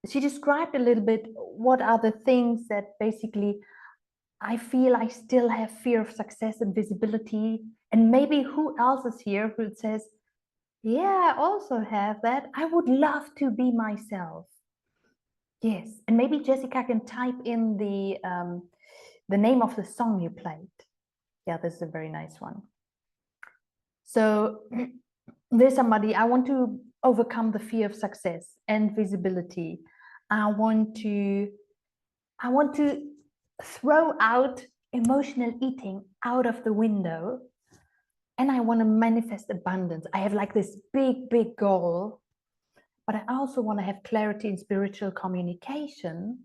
she described a little bit what are the things that basically I feel I still have fear of success and visibility. And maybe who else is here who says, yeah, I also have that. I would love to be myself. Yes. And maybe Jessica can type in the name of the song you played. Yeah, this is a very nice one. So there's somebody, I want to overcome the fear of success and visibility. I want to throw out emotional eating out of the window, and I want to manifest abundance. I have like this big goal, but I also want to have clarity in spiritual communication.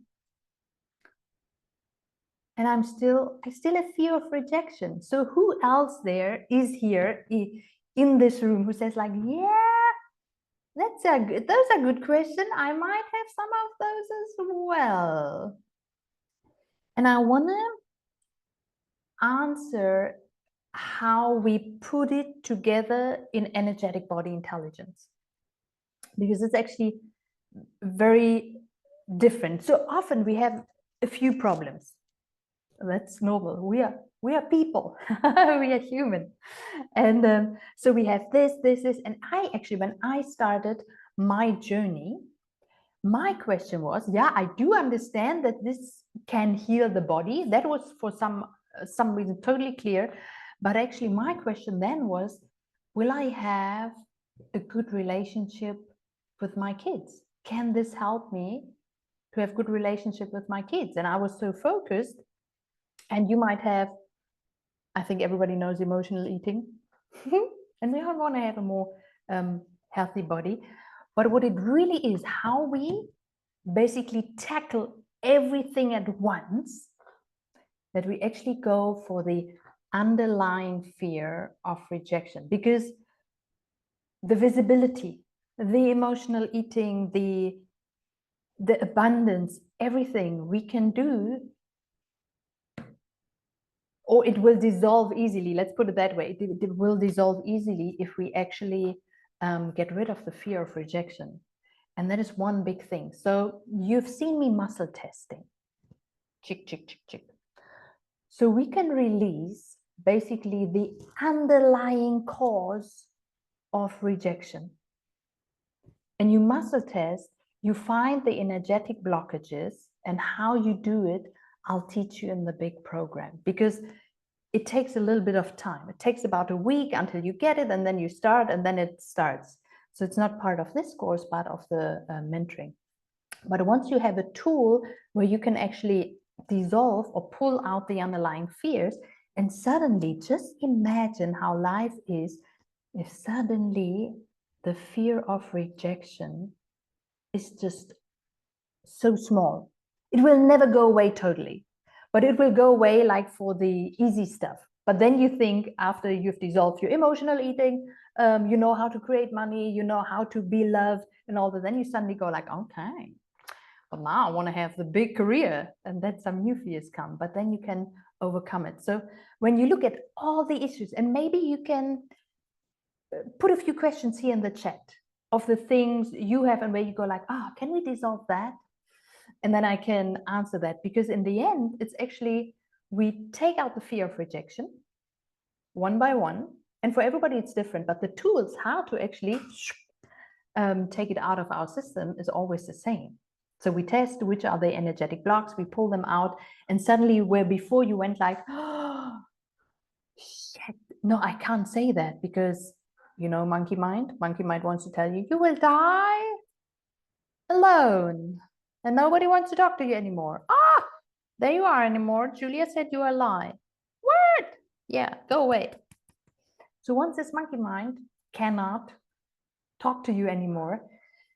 And I still have fear of rejection. So who else there is here in this room who says like, yeah, those are good questions. I might have some of those as well. And I want to answer how we put it together in energetic body intelligence, because it's actually very different. So often we have a few problems. That's normal. We are We are people. We are human. And so we have this, and I actually, when I started my journey, my question was, yeah, I do understand that this can heal the body. That was for some reason totally clear. But actually, my question then was, will I have a good relationship with my kids? Can this help me to have good relationship with my kids? And I was so focused. And you might have, I think everybody knows emotional eating. And we all want to have a more healthy body. But what it really is, how we basically tackle everything at once, that we actually go for the underlying fear of rejection. Because the visibility, the emotional eating, the abundance, everything we can do, or it will dissolve easily. Let's put it that way. It will dissolve easily if we actually get rid of the fear of rejection. And that is one big thing. So you've seen me muscle testing. Chick, chick, chick, chick. So we can release basically the underlying cause of rejection. And you muscle test, you find the energetic blockages, and how you do it, I'll teach you in the big program, because it takes a little bit of time. It takes about a week until you get it, and then you start, and then it starts. So it's not part of this course, but of the mentoring. But once you have a tool where you can actually dissolve or pull out the underlying fears, and suddenly just imagine how life is if suddenly the fear of rejection is just so small. It will never go away totally, but it will go away like for the easy stuff. But then you think, after you've dissolved your emotional eating, you know how to create money, you know how to be loved and all that, then you suddenly go like, okay, but now I want to have the big career, and then some new fears come, but then you can overcome it. So when you look at all the issues, and maybe you can put a few questions here in the chat of the things you have and where you go like, can we dissolve that? And then I can answer that, because in the end, it's actually, we take out the fear of rejection one by one. And for everybody, it's different, but the tools how to actually take it out of our system is always the same. So we test which are the energetic blocks, we pull them out, and suddenly where before you went like, oh, shit, no, I can't say that, because, you know, monkey mind wants to tell you, you will die alone and nobody wants to talk to you anymore. There you are anymore. Julia said you are alive. What? Yeah, go away. So once this monkey mind cannot talk to you anymore,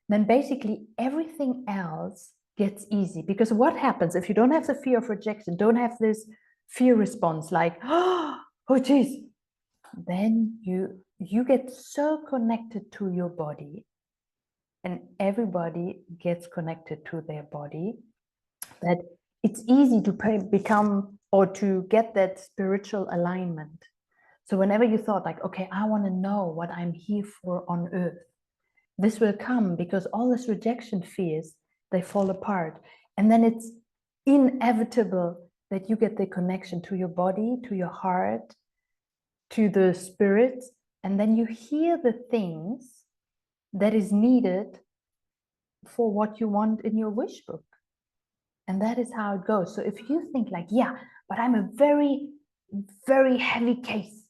then basically everything else gets easy. Because what happens if you don't have the fear of rejection, don't have this fear response like, oh geez, then you get so connected to your body, and everybody gets connected to their body, that it's easy to become or to get that spiritual alignment. So whenever you thought like, okay, I want to know what I'm here for on earth, this will come, because all this rejection fears, they fall apart. And then it's inevitable that you get the connection to your body, to your heart, to the spirit, and then you hear the things that is needed for what you want in your wish book. And that is how it goes. So if you think like, yeah, but I'm a very, very heavy case.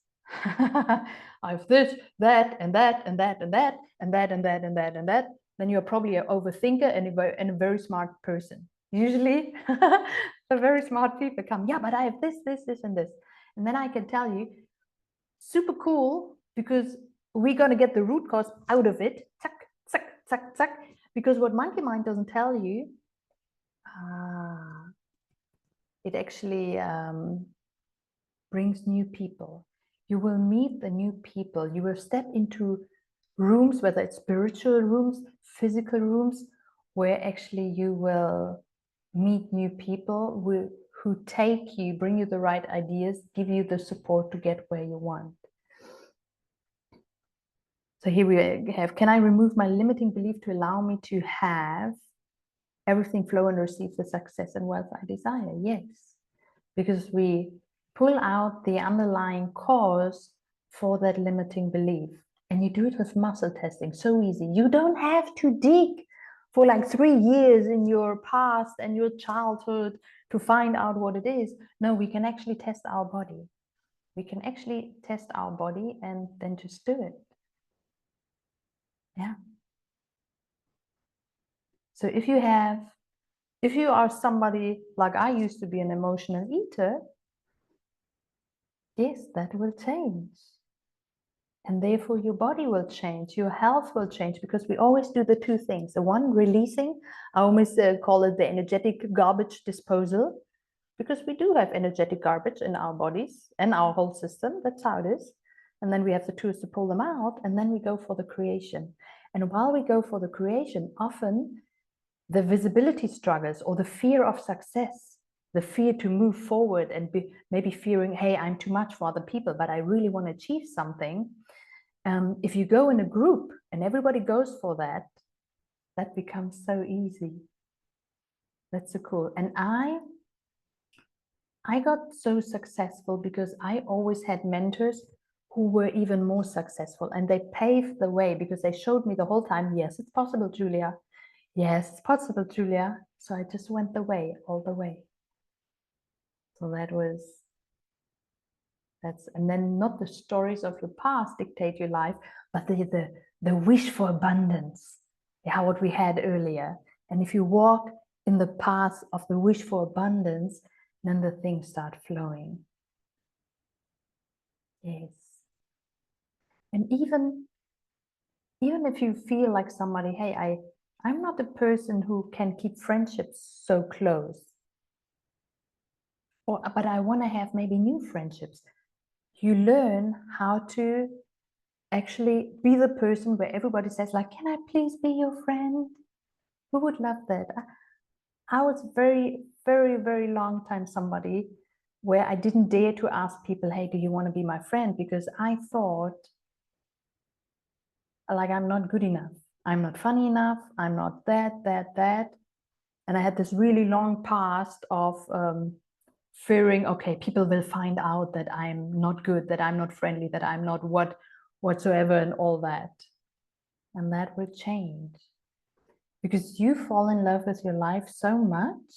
I have this, that, and that, and that, and that, and that, and that, and that, and that, then you're probably an overthinker and a very smart person. Usually, the very smart people come, yeah, but I have this, and this. And then I can tell you, super cool, because we're going to get the root cause out of it. Tuck, tuck, tuck, tuck. Because what monkey mind doesn't tell you, it actually brings new people. You will meet the new people. You will step into rooms, whether it's spiritual rooms, physical rooms, where actually you will meet new people who take you, bring you the right ideas, give you the support to get where you want. So here we have, can I remove my limiting belief to allow me to have everything flow and receive the success and wealth I desire? Yes, because we pull out the underlying cause for that limiting belief. And you do it with muscle testing, so easy. You don't have to dig for like 3 years in your past and your childhood to find out what it is. No, we can actually test our body. We can actually test our body and then just do it. Yeah. So if you are somebody like I used to be, an emotional eater, yes, that will change. And therefore your body will change, your health will change, because we always do the two things. The one, releasing, I almost call it the energetic garbage disposal, because we do have energetic garbage in our bodies and our whole system. That's how it is. And then we have the tools to pull them out, and then we go for the creation. And while we go for the creation, often the visibility struggles or the fear of success, the fear to move forward and maybe fearing, hey, I'm too much for other people, but I really want to achieve something. If you go in a group and everybody goes for that, that becomes so easy. That's so cool. And I got so successful because I always had mentors who were even more successful, and they paved the way because they showed me the whole time, yes, it's possible, Julia. Yes, it's possible, Julia. So I just went the way, all the way. So and then not the stories of your past dictate your life, but the wish for abundance. Yeah, what we had earlier. And if you walk in the path of the wish for abundance, then the things start flowing. Yes. And even if you feel like somebody, hey, I'm not a person who can keep friendships so close, but I want to have maybe new friendships. You learn how to actually be the person where everybody says, like, can I please be your friend? Who would love that? I was very, very, very long time somebody where I didn't dare to ask people, hey, do you want to be my friend? Because I thought, like, I'm not good enough. I'm not funny enough. I'm not that. And I had this really long past of fearing, okay, people will find out that I'm not good, that I'm not friendly, that I'm not whatsoever, and all that. And that will change. Because you fall in love with your life so much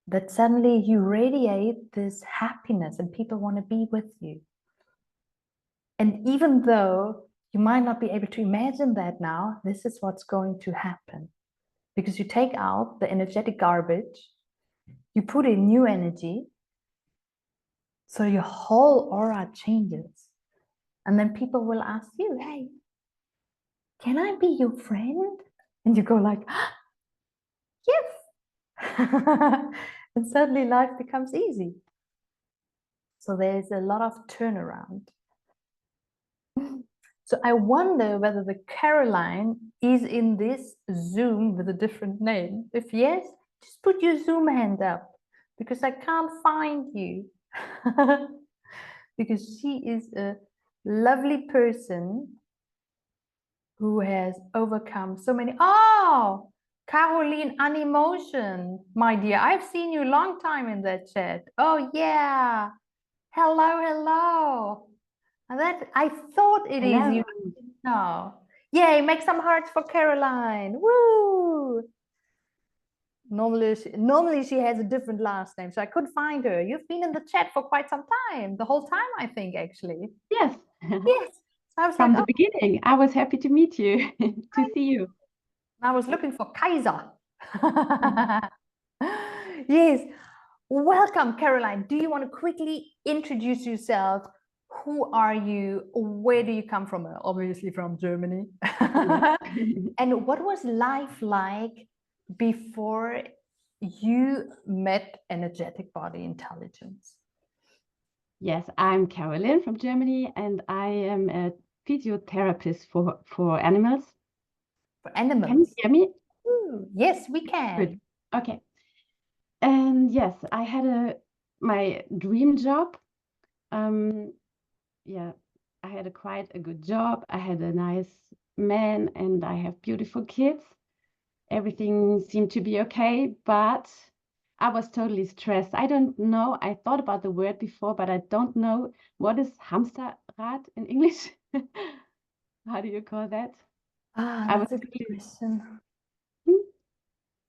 that suddenly you radiate this happiness and people want to be with you. And even though you might not be able to imagine that now, this is what's going to happen. Because you take out the energetic garbage, you put in new energy, so your whole aura changes. And then people will ask you, hey, can I be your friend? And you go like, yes. And suddenly life becomes easy. So there's a lot of turnaround. So I wonder whether the Caroline is in this Zoom with a different name. If yes, just put your Zoom hand up, because I can't find you. Because she is a lovely person who has overcome so many. Oh, Caroline Unemotion, my dear. I've seen you a long time in that chat. Oh, yeah. Hello. And that I thought it is you. No. Yay, make some hearts for Caroline. Woo! Normally she has a different last name, so I couldn't find her. You've been in the chat for quite some time, the whole time, I think, actually. Yes. Yes. So I was From like, the beginning, I was happy to meet you, to see you. I was looking for Kaiser. Yes. Welcome, Caroline. Do you want to quickly introduce yourself? Who are you? Where do you come from? Obviously from Germany. Yes. And what was life like before you met energetic body intelligence? Yes, I'm Caroline from Germany, and I am a physiotherapist for animals. For animals? Can you hear me? Ooh, yes, we can. Good. Okay. And yes, I had my dream job. Yeah, I had quite a good job. I had a nice man, and I have beautiful kids. Everything seemed to be okay, but I was totally stressed. I don't know. I thought about the word before, but I don't know what is Hamsterrad in English. How do you call that? I was That's a good really, question.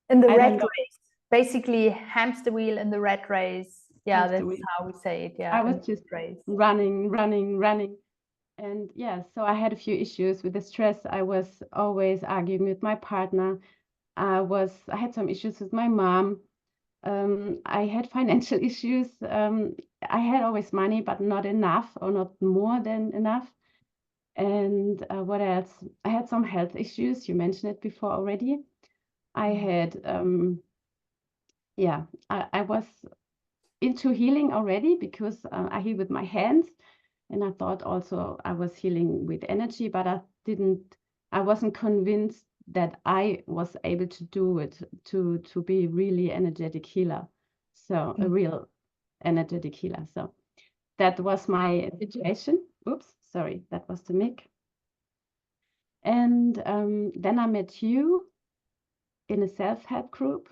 In the I don't rat know. race, basically hamster wheel in the rat race. Yeah, Hamster that's wheel. how we say it. Yeah, I in was the just rat race. running. And yeah, so I had a few issues with the stress. I was always arguing with my partner. I had some issues with my mom. I had financial issues. I had always money, but not enough or not more than enough. And what else? I had some health issues. You mentioned it before already. I had, I was into healing already because I heal with my hands. And I thought also I was healing with energy, but I wasn't convinced that I was able to do it, to be really energetic healer. So a real energetic healer. So that was my situation. Oops, sorry, that was the mic. And then I met you in a self-help group.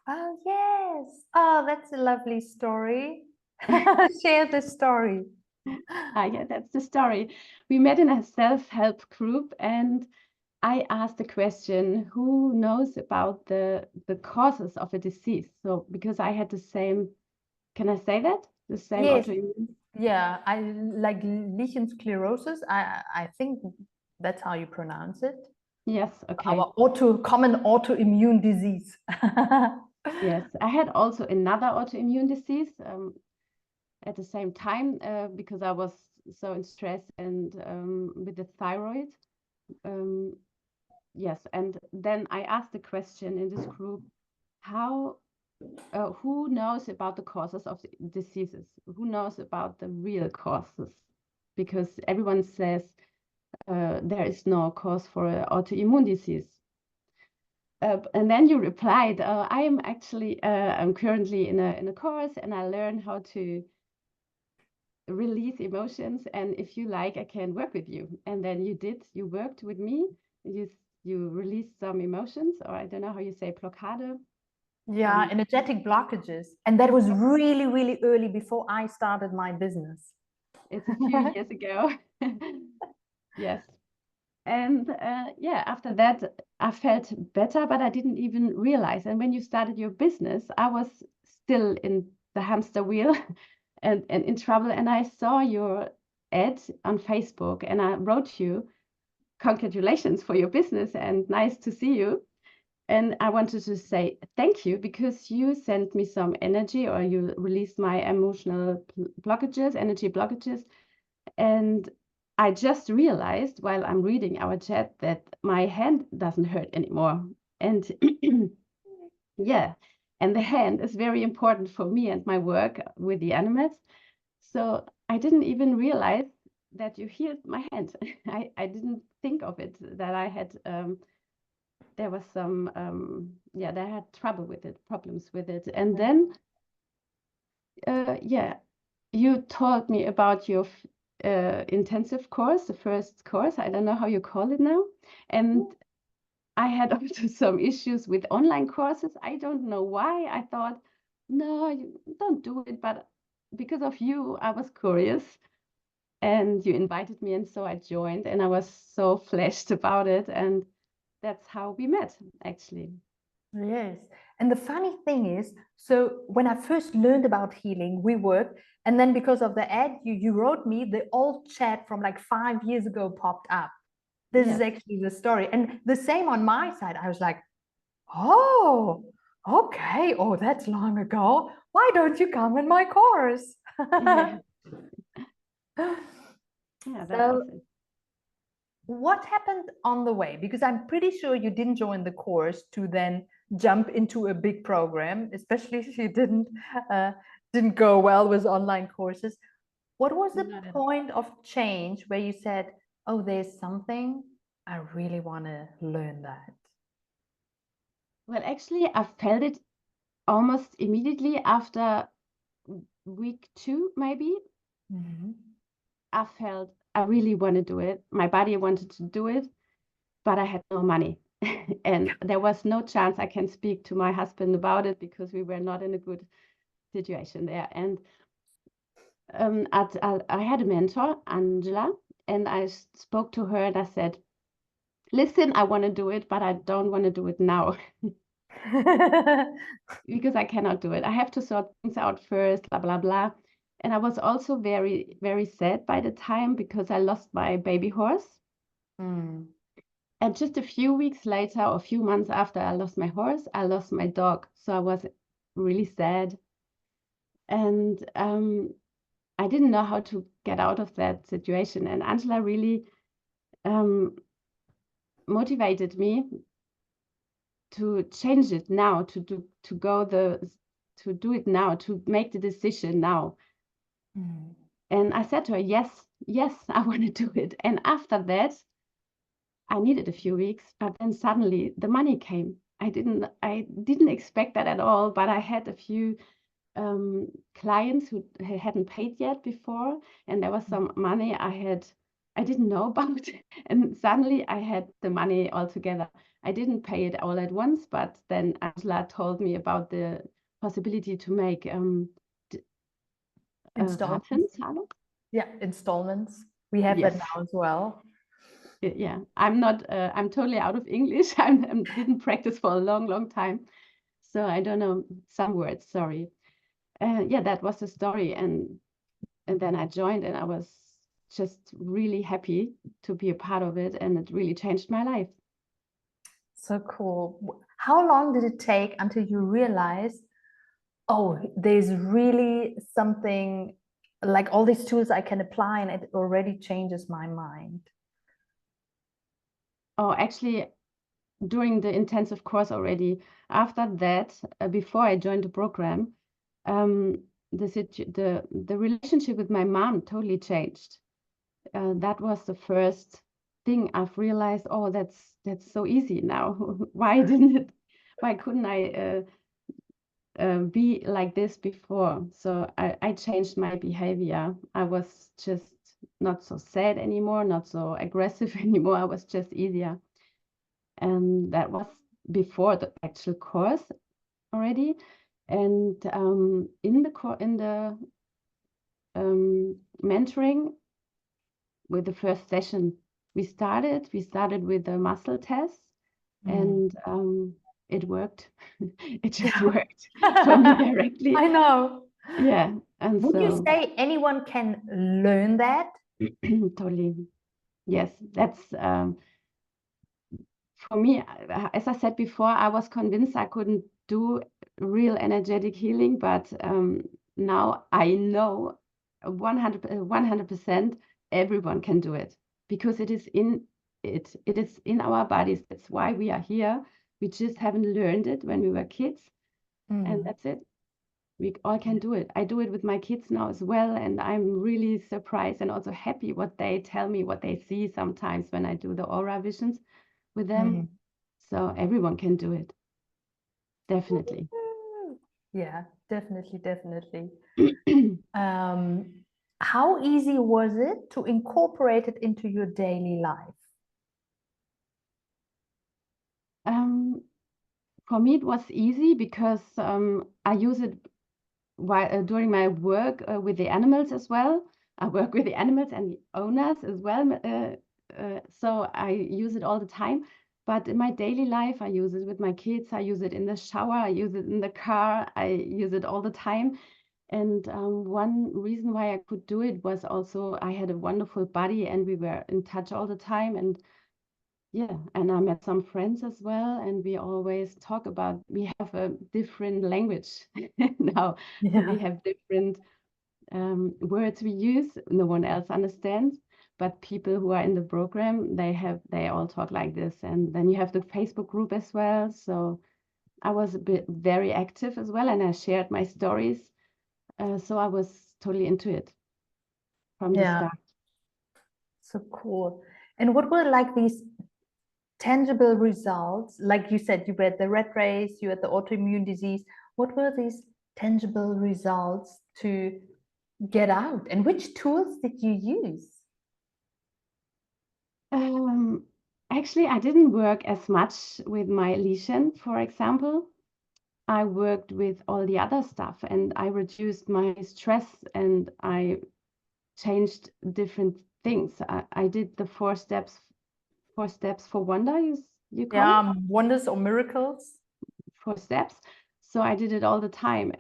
Oh, yes. Oh, that's a lovely story. Share the story. Yeah, that's the story. We met in a self-help group, and I asked the question, who knows about the causes of a disease? So because I had the same, can I say that? The same Yes. autoimmune? Yeah, I like lichen sclerosis. I think that's how you pronounce it. Yes, okay. Our common autoimmune disease. Yes, I had also another autoimmune disease at the same time because I was so in stress and with the thyroid. Yes, and then I asked the question in this group, who knows about the causes of the diseases? Who knows about the real causes? Because everyone says there is no cause for an autoimmune disease. And then you replied, I'm currently in a course and I learn how to release emotions. And if you like, I can work with you. And then you worked with me. You released some emotions, or I don't know how you say blockade. Yeah, energetic blockages. And that was really, really early before I started my business. It's a few years ago. Yes. And after that, I felt better, but I didn't even realize. And when you started your business, I was still in the hamster wheel and in trouble. And I saw your ad on Facebook and I wrote you, congratulations for your business and nice to see you. And I wanted to say thank you because you sent me some energy, or you released my emotional blockages, energy blockages. And I just realized while I'm reading our chat that my hand doesn't hurt anymore. And yeah, and the hand is very important for me and my work with the animals. So I didn't even realize that you healed my hand. I didn't think of it, that I had there was some that I had trouble with it, problems with it. And then you told me about your intensive course, the first course. I don't know how you call it now. And I had also some issues with online courses. I don't know why. I thought, no, you don't do it. But because of you, I was curious and you invited me. And so I joined and I was so flashed about it. And that's how we met, actually. Yes. And the funny thing is, so when I first learned about healing, we worked, and then because of the ad you wrote me, the old chat from like 5 years ago popped up. This is actually the story. And the same on my side. I was like, oh, okay. Oh, that's long ago. Why don't you come in my course? Yeah, that was it. What happened on the way? Because I'm pretty sure you didn't join the course to then jump into a big program, especially if you didn't go well with online courses. What was the point of change where you said, oh, there's something I really want to learn that? Well, actually, I felt it almost immediately after week 2, maybe. I felt I really want to do it. My body wanted to do it, but I had no money. And there was no chance I can speak to my husband about it because we were not in a good situation there. And I had a mentor, Angela, and I spoke to her and I said, listen, I want to do it, but I don't want to do it now because I cannot do it. I have to sort things out first, blah, blah, blah. And I was also very, very sad by the time because I lost my baby horse. Mm. And just a few weeks later, or a few months after I lost my horse, I lost my dog. So I was really sad. And I didn't know how to get out of that situation. And Angela really motivated me to change it now, to do it now, to make the decision now. Mm. And I said to her, yes, I want to do it. And after that, I needed a few weeks, but then suddenly the money came. I didn't expect that at all, but I had a few clients who hadn't paid yet before, and there was some money I didn't know about, and suddenly I had the money all together. I didn't pay it all at once, but then Angela told me about the possibility to make Installments. Ratenzahlung. Yeah, installments. We have Yes. that now as well. Yeah, I'm totally out of English. I didn't practice for a long time, so I don't know some words, sorry. Yeah, that was the story, and then I joined, and I was just really happy to be a part of it, and it really changed my life. So cool. How long did it take until you realized, oh, there's really something like all these tools I can apply and it already changes my mind? Oh, actually, during the intensive course already. After that, before I joined the program, the relationship with my mom totally changed. That was the first thing I've realized. Oh, that's so easy now. Why couldn't I be like this before? So I changed my behavior. I was just not so sad anymore, not so aggressive anymore. I was just easier. And that was before the actual course already. And in the mentoring with the first session, we started with the muscle test, and it worked. It just worked for me directly. I know. Yeah. And Would you so say anyone can learn that? totally. Yes, that's for me, as I said before, I was convinced I couldn't do real energetic healing, but now I know 100% everyone can do it because it is in our bodies. That's why we are here. We just haven't learned it when we were kids, and that's it. We all can do it. I do it with my kids now as well, and I'm really surprised and also happy what they tell me, what they see sometimes when I do the aura visions with them. So everyone can do it. Definitely. Yeah, definitely. How easy was it to incorporate it into your daily life? For me, it was easy because I use it during my work with the animals as well. I work with the animals and the owners as well. So I use it all the time. But in my daily life, I use it with my kids. I use it in the shower. I use it in the car. I use it all the time. And one reason why I could do it was also I had a wonderful buddy and we were in touch all the time. And yeah, and I met some friends as well. And we always talk about, we have a different language now. So we have different words we use. No one else understands. But people who are in the program, they all talk like this. And then you have the Facebook group as well. So I was very active as well. And I shared my stories. So I was totally into it from the start. So cool. And what were like these tangible results? Like you said, you had the rat race, you had the autoimmune disease. What were these tangible results to get out? And which tools did you use? Actually, I didn't work as much with my lesion, for example. I worked with all the other stuff, and I reduced my stress, and I changed different things. I did the 4 steps for wonder, you call it? Yeah, wonders or miracles. 4 steps. So I did it all the time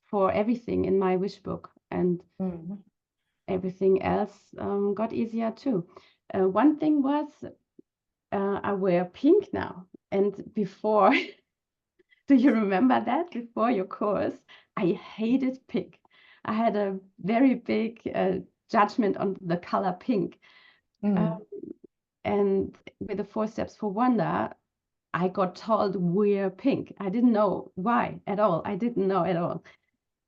for everything in my wish book, and Mhm. everything else got easier too. One thing was I wear pink now, and before, do you remember that? Before your course, I hated pink. I had a very big judgment on the color pink. Mm. And with the 4 steps for wonder, I got told wear pink. I didn't know why at all. I didn't know at all.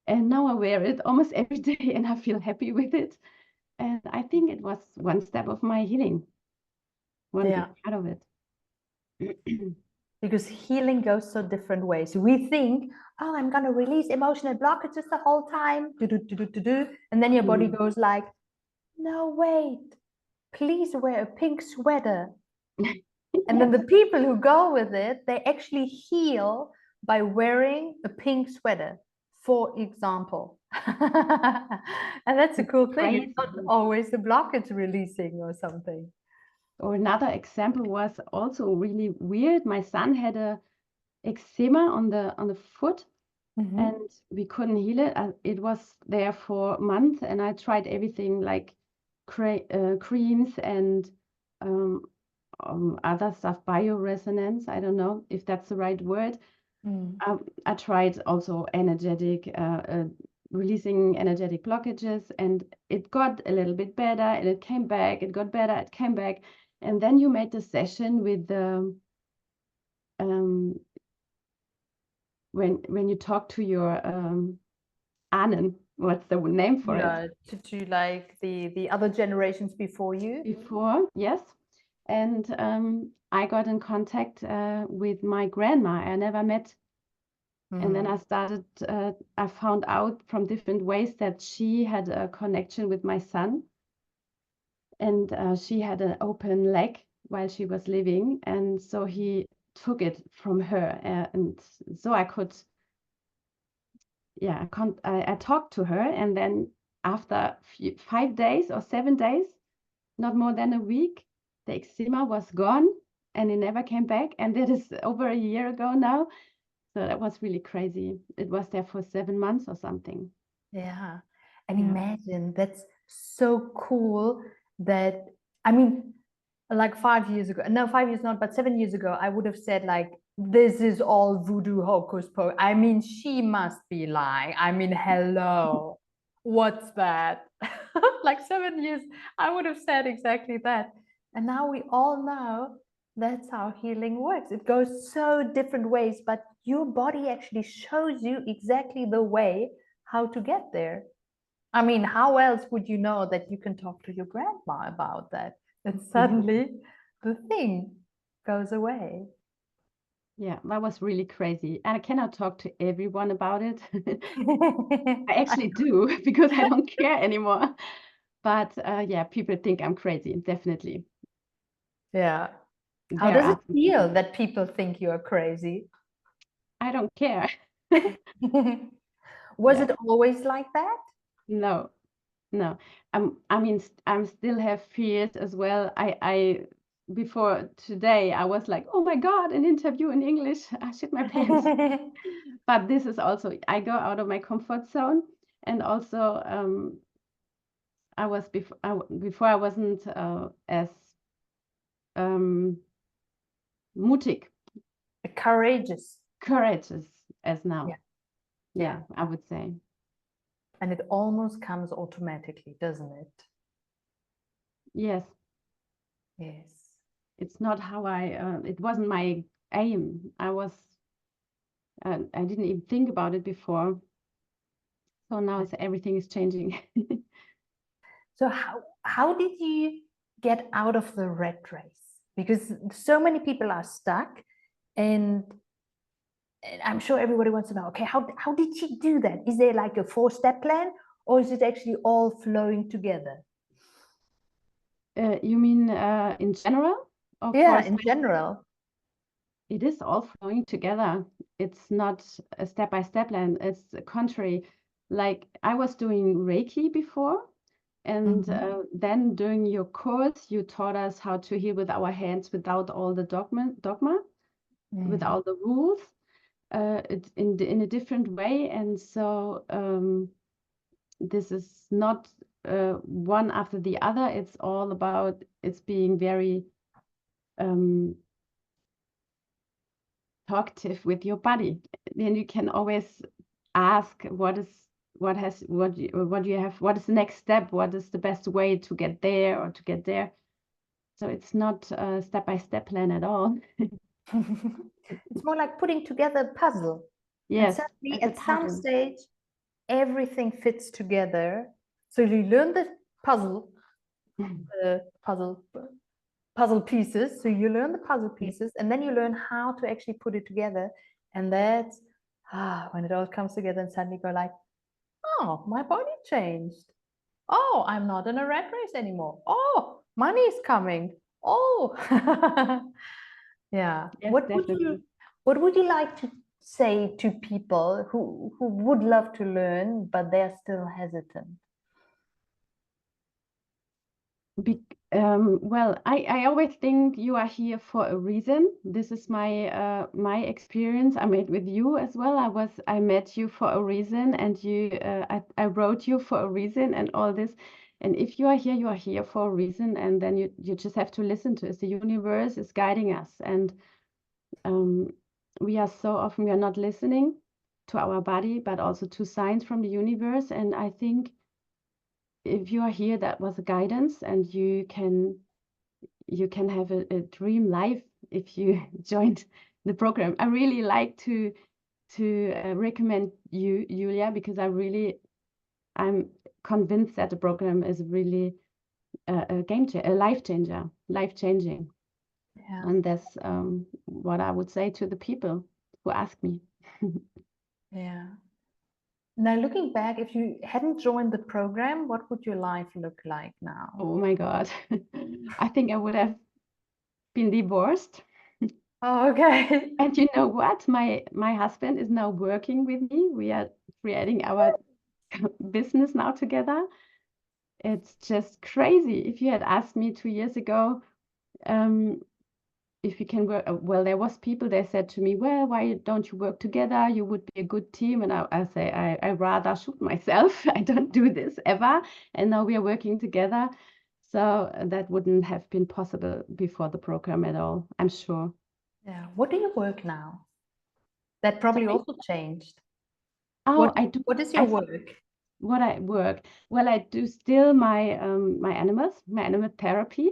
And now I wear it almost every day and I feel happy with it. And I think it was one step of my healing, one Yeah. big part of it. Because healing goes so different ways. We think, oh, I'm going to release emotional blockages the whole time, do. And then your body goes like, no, wait, please wear a pink sweater. And then the people who go with it, they actually heal by wearing a pink sweater, for example. And that's a cool thing. It's not Crazy. always the blockage releasing or something. Or another example was also really weird. My son had a eczema on the foot, and we couldn't heal it. It was there for months, and I tried everything like creams and other stuff, bioresonance. I don't know if that's the right word. I tried also energetic, releasing energetic blockages, and it got a little bit better, and it came back. It got better. It came back, and then you made the session with the when you talk to your Ahnen, what's the name for it? Yeah, to like the other generations before you. Before, yes. And I got in contact with my grandma I never met. And then I started, I found out from different ways that she had a connection with my son. And she had an open leg while she was living. And so he took it from her. And so I could, yeah, I talked to her. And then after 5 days or 7 days, not more than a week, the eczema was gone and it never came back. And that is over a year ago now. So that was really crazy. It was there for 7 months or something. Yeah. And Yeah. imagine, that's so cool that, I mean, like 5 years ago, no, 5 years not, but 7 years ago, I would have said like, this is all voodoo hocus pocus. I mean, she must be lying. I mean, hello, what's that? Like 7 years, I would have said exactly that. And now we all know that's how healing works. It goes so different ways, but your body actually shows you exactly the way how to get there. I mean, how else would you know that you can talk to your grandma about that? And suddenly the thing goes away. Yeah, that was really crazy. And I cannot talk to everyone about it. I actually do because I don't care anymore. But yeah, people think I'm crazy, definitely. Yeah. How There does it are feel that people think you're crazy? I don't care. Was Yeah. it always like that? No, no. I mean, I'm still have fears as well. I before today, I was like, oh my God, an interview in English. I shit my pants. But this is also, I go out of my comfort zone. And also, I was before I wasn't as mutig, courageous as now. Yeah. Yeah, I would say. And it almost comes automatically, doesn't it? Yes. Yes. It's not how it wasn't my aim. I didn't even think about it before. So now everything is changing. So how did you get out of the rat race? Because so many people are stuck, and I'm sure everybody wants to know, okay, how did she do that? Is there like a 4-step plan, or is it actually all flowing together? You mean in general? of Yeah, course, in general. it is all flowing together. It's not a step-by-step plan. It's the contrary. Like I was doing Reiki before, and then during your course, you taught us how to heal with our hands without all the dogma, without the rules, it's in a different way. And so this is not one after the other. It's all about it's being very talkative with your body. Then you can always ask what is the next step, what is the best way to get there or to get there. So it's not a step-by-step plan at all. It's more like putting together a puzzle. Yes, And suddenly it's a at some puzzle. stage, everything fits together. So you learn the puzzle, puzzle pieces. So you learn the puzzle pieces, and then you learn how to actually put it together. And that's when it all comes together, and suddenly go like, oh, my body changed. Oh, I'm not in a rat race anymore. Oh, money is coming. Oh, yeah. Yes, definitely. What would you like to say to people who would love to learn, but they're still hesitant? Well, I always think you are here for a reason. This is my my experience. I met with you as well. I met you for a reason, and I wrote you for a reason, and all this. And if you are here for a reason, and then you just have to listen to it. The universe is guiding us, and we are so often we are not listening to our body, but also to signs from the universe. And I think if you are here, that was a guidance, and you can have a dream life if you joined the program. I really like to recommend you, Julia, because I'm convinced that the program is really a game changer, a life changer, life changing. Yeah. And that's what I would say to the people who ask me. Yeah. Now, looking back, if you hadn't joined the program, what would your life look like now? Oh my God. I think I would have been divorced. Oh, okay. And you know what? My husband is now working with me. We are creating our business now together. It's just crazy. If you had asked me 2 years ago, if you can work, well, there was people, they said to me, well, why don't you work together? You would be a good team. And I say, I rather shoot myself. I don't do this ever. And now we are working together. So that wouldn't have been possible before the program at all, I'm sure. Yeah. What do you work now? That probably Sorry? also changed. Oh, I do. What is your work? What I work? Well, I do still my my animal therapy,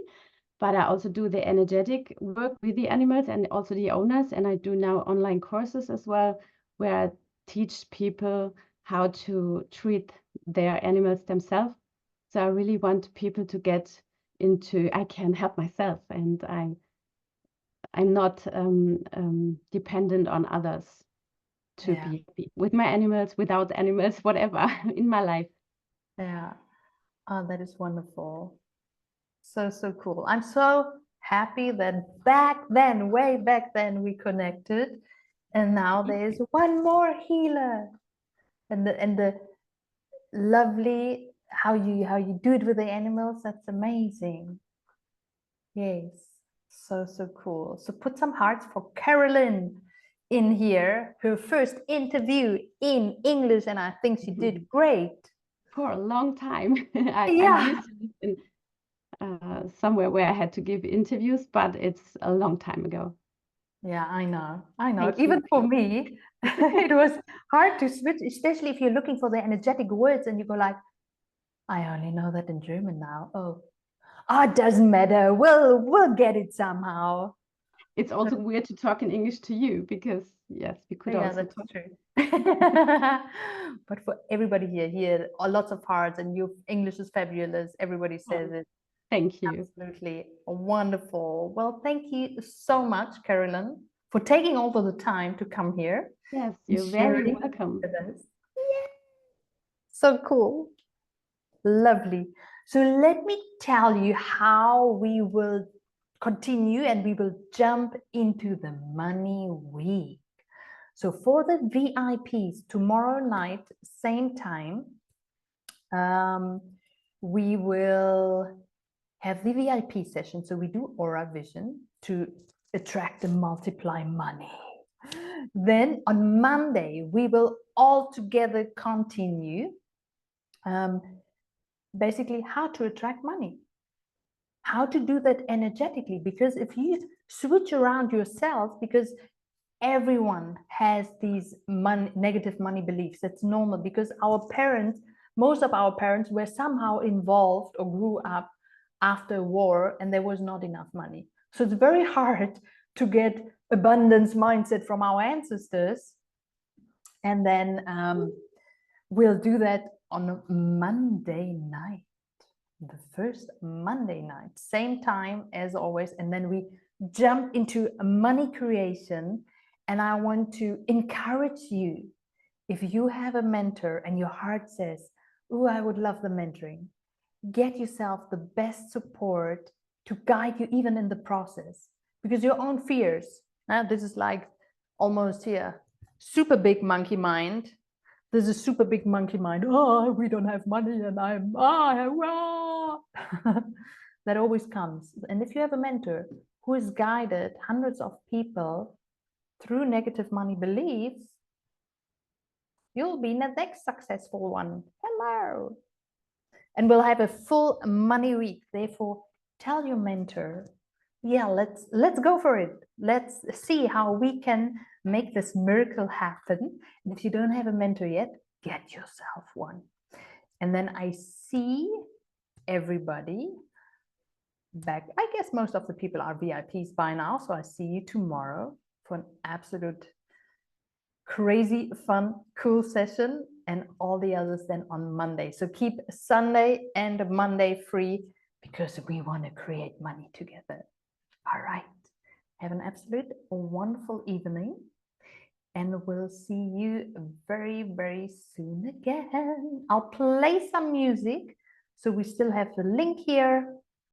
but I also do the energetic work with the animals and also the owners. And I do now online courses as well, where I teach people how to treat their animals themselves. So I really want people to get into I can help myself, and I'm not dependent on others to Yeah. be happy with my animals, without animals, whatever in my life. Yeah. Oh, that is wonderful. So, so cool. I'm so happy that back then, way back then, we connected. And now there's one more healer. And the lovely how you do it with the animals, that's amazing. Yes. So, so cool. So put some hearts for Carolyn in here, her first interview in English, and I think she did great. For a long time. I Yeah. used to live in somewhere where I had to give interviews, but it's a long time ago. Yeah, I know. I know. Thank Even you. for me, it was hard to switch, especially if you're looking for the energetic words and you go like, I only know that in German now. Oh, it doesn't matter. We'll get it somehow. It's also weird to talk in English to you because yes, we could Yeah, also that's talk. true. But for everybody here are lots of hearts, and your English is fabulous. Everybody says it. Thank you. Absolutely wonderful. Well, thank you so much, Carolyn, for taking all of the time to come here. Yes, and you're very sharing welcome. with us. Yeah. So cool. Lovely. So let me tell you how we will continue and we will jump into the money week. So for the VIPs, tomorrow night, same time, we will have the VIP session. So we do Aura Vision to attract and multiply money. Then on Monday, we will all together continue basically how to attract money, how to do that energetically. Because if you switch around yourself, because everyone has these negative money beliefs, that's normal, because our parents, most of our parents were somehow involved or grew up after war and there was not enough money. So it's very hard to get abundance mindset from our ancestors. And then we'll do that on Monday night, the first Monday night, same time as always. And then we jump into money creation. And I want to encourage you, if you have a mentor and your heart says, oh, I would love the mentoring, get yourself the best support to guide you even in the process, because your own fears, this is like almost here, super big monkey mind. There's a super big monkey mind. Oh, we don't have money and I'm, that always comes. And if you have a mentor who has guided hundreds of people through negative money beliefs, you'll be the next successful one. Hello. And we'll have a full money week. Therefore, tell your mentor, yeah, let's go for it. Let's see how we can make this miracle happen. And if you don't have a mentor yet, get yourself one. And then I see everybody back. I guess most of the people are VIPs by now. So I see you tomorrow for an absolute crazy, fun, cool session, and all the others then on Monday. So keep Sunday and Monday free because we want to create money together. All right. Have an absolute wonderful evening. And we'll see you very, very soon again. I'll play some music. So we still have the link here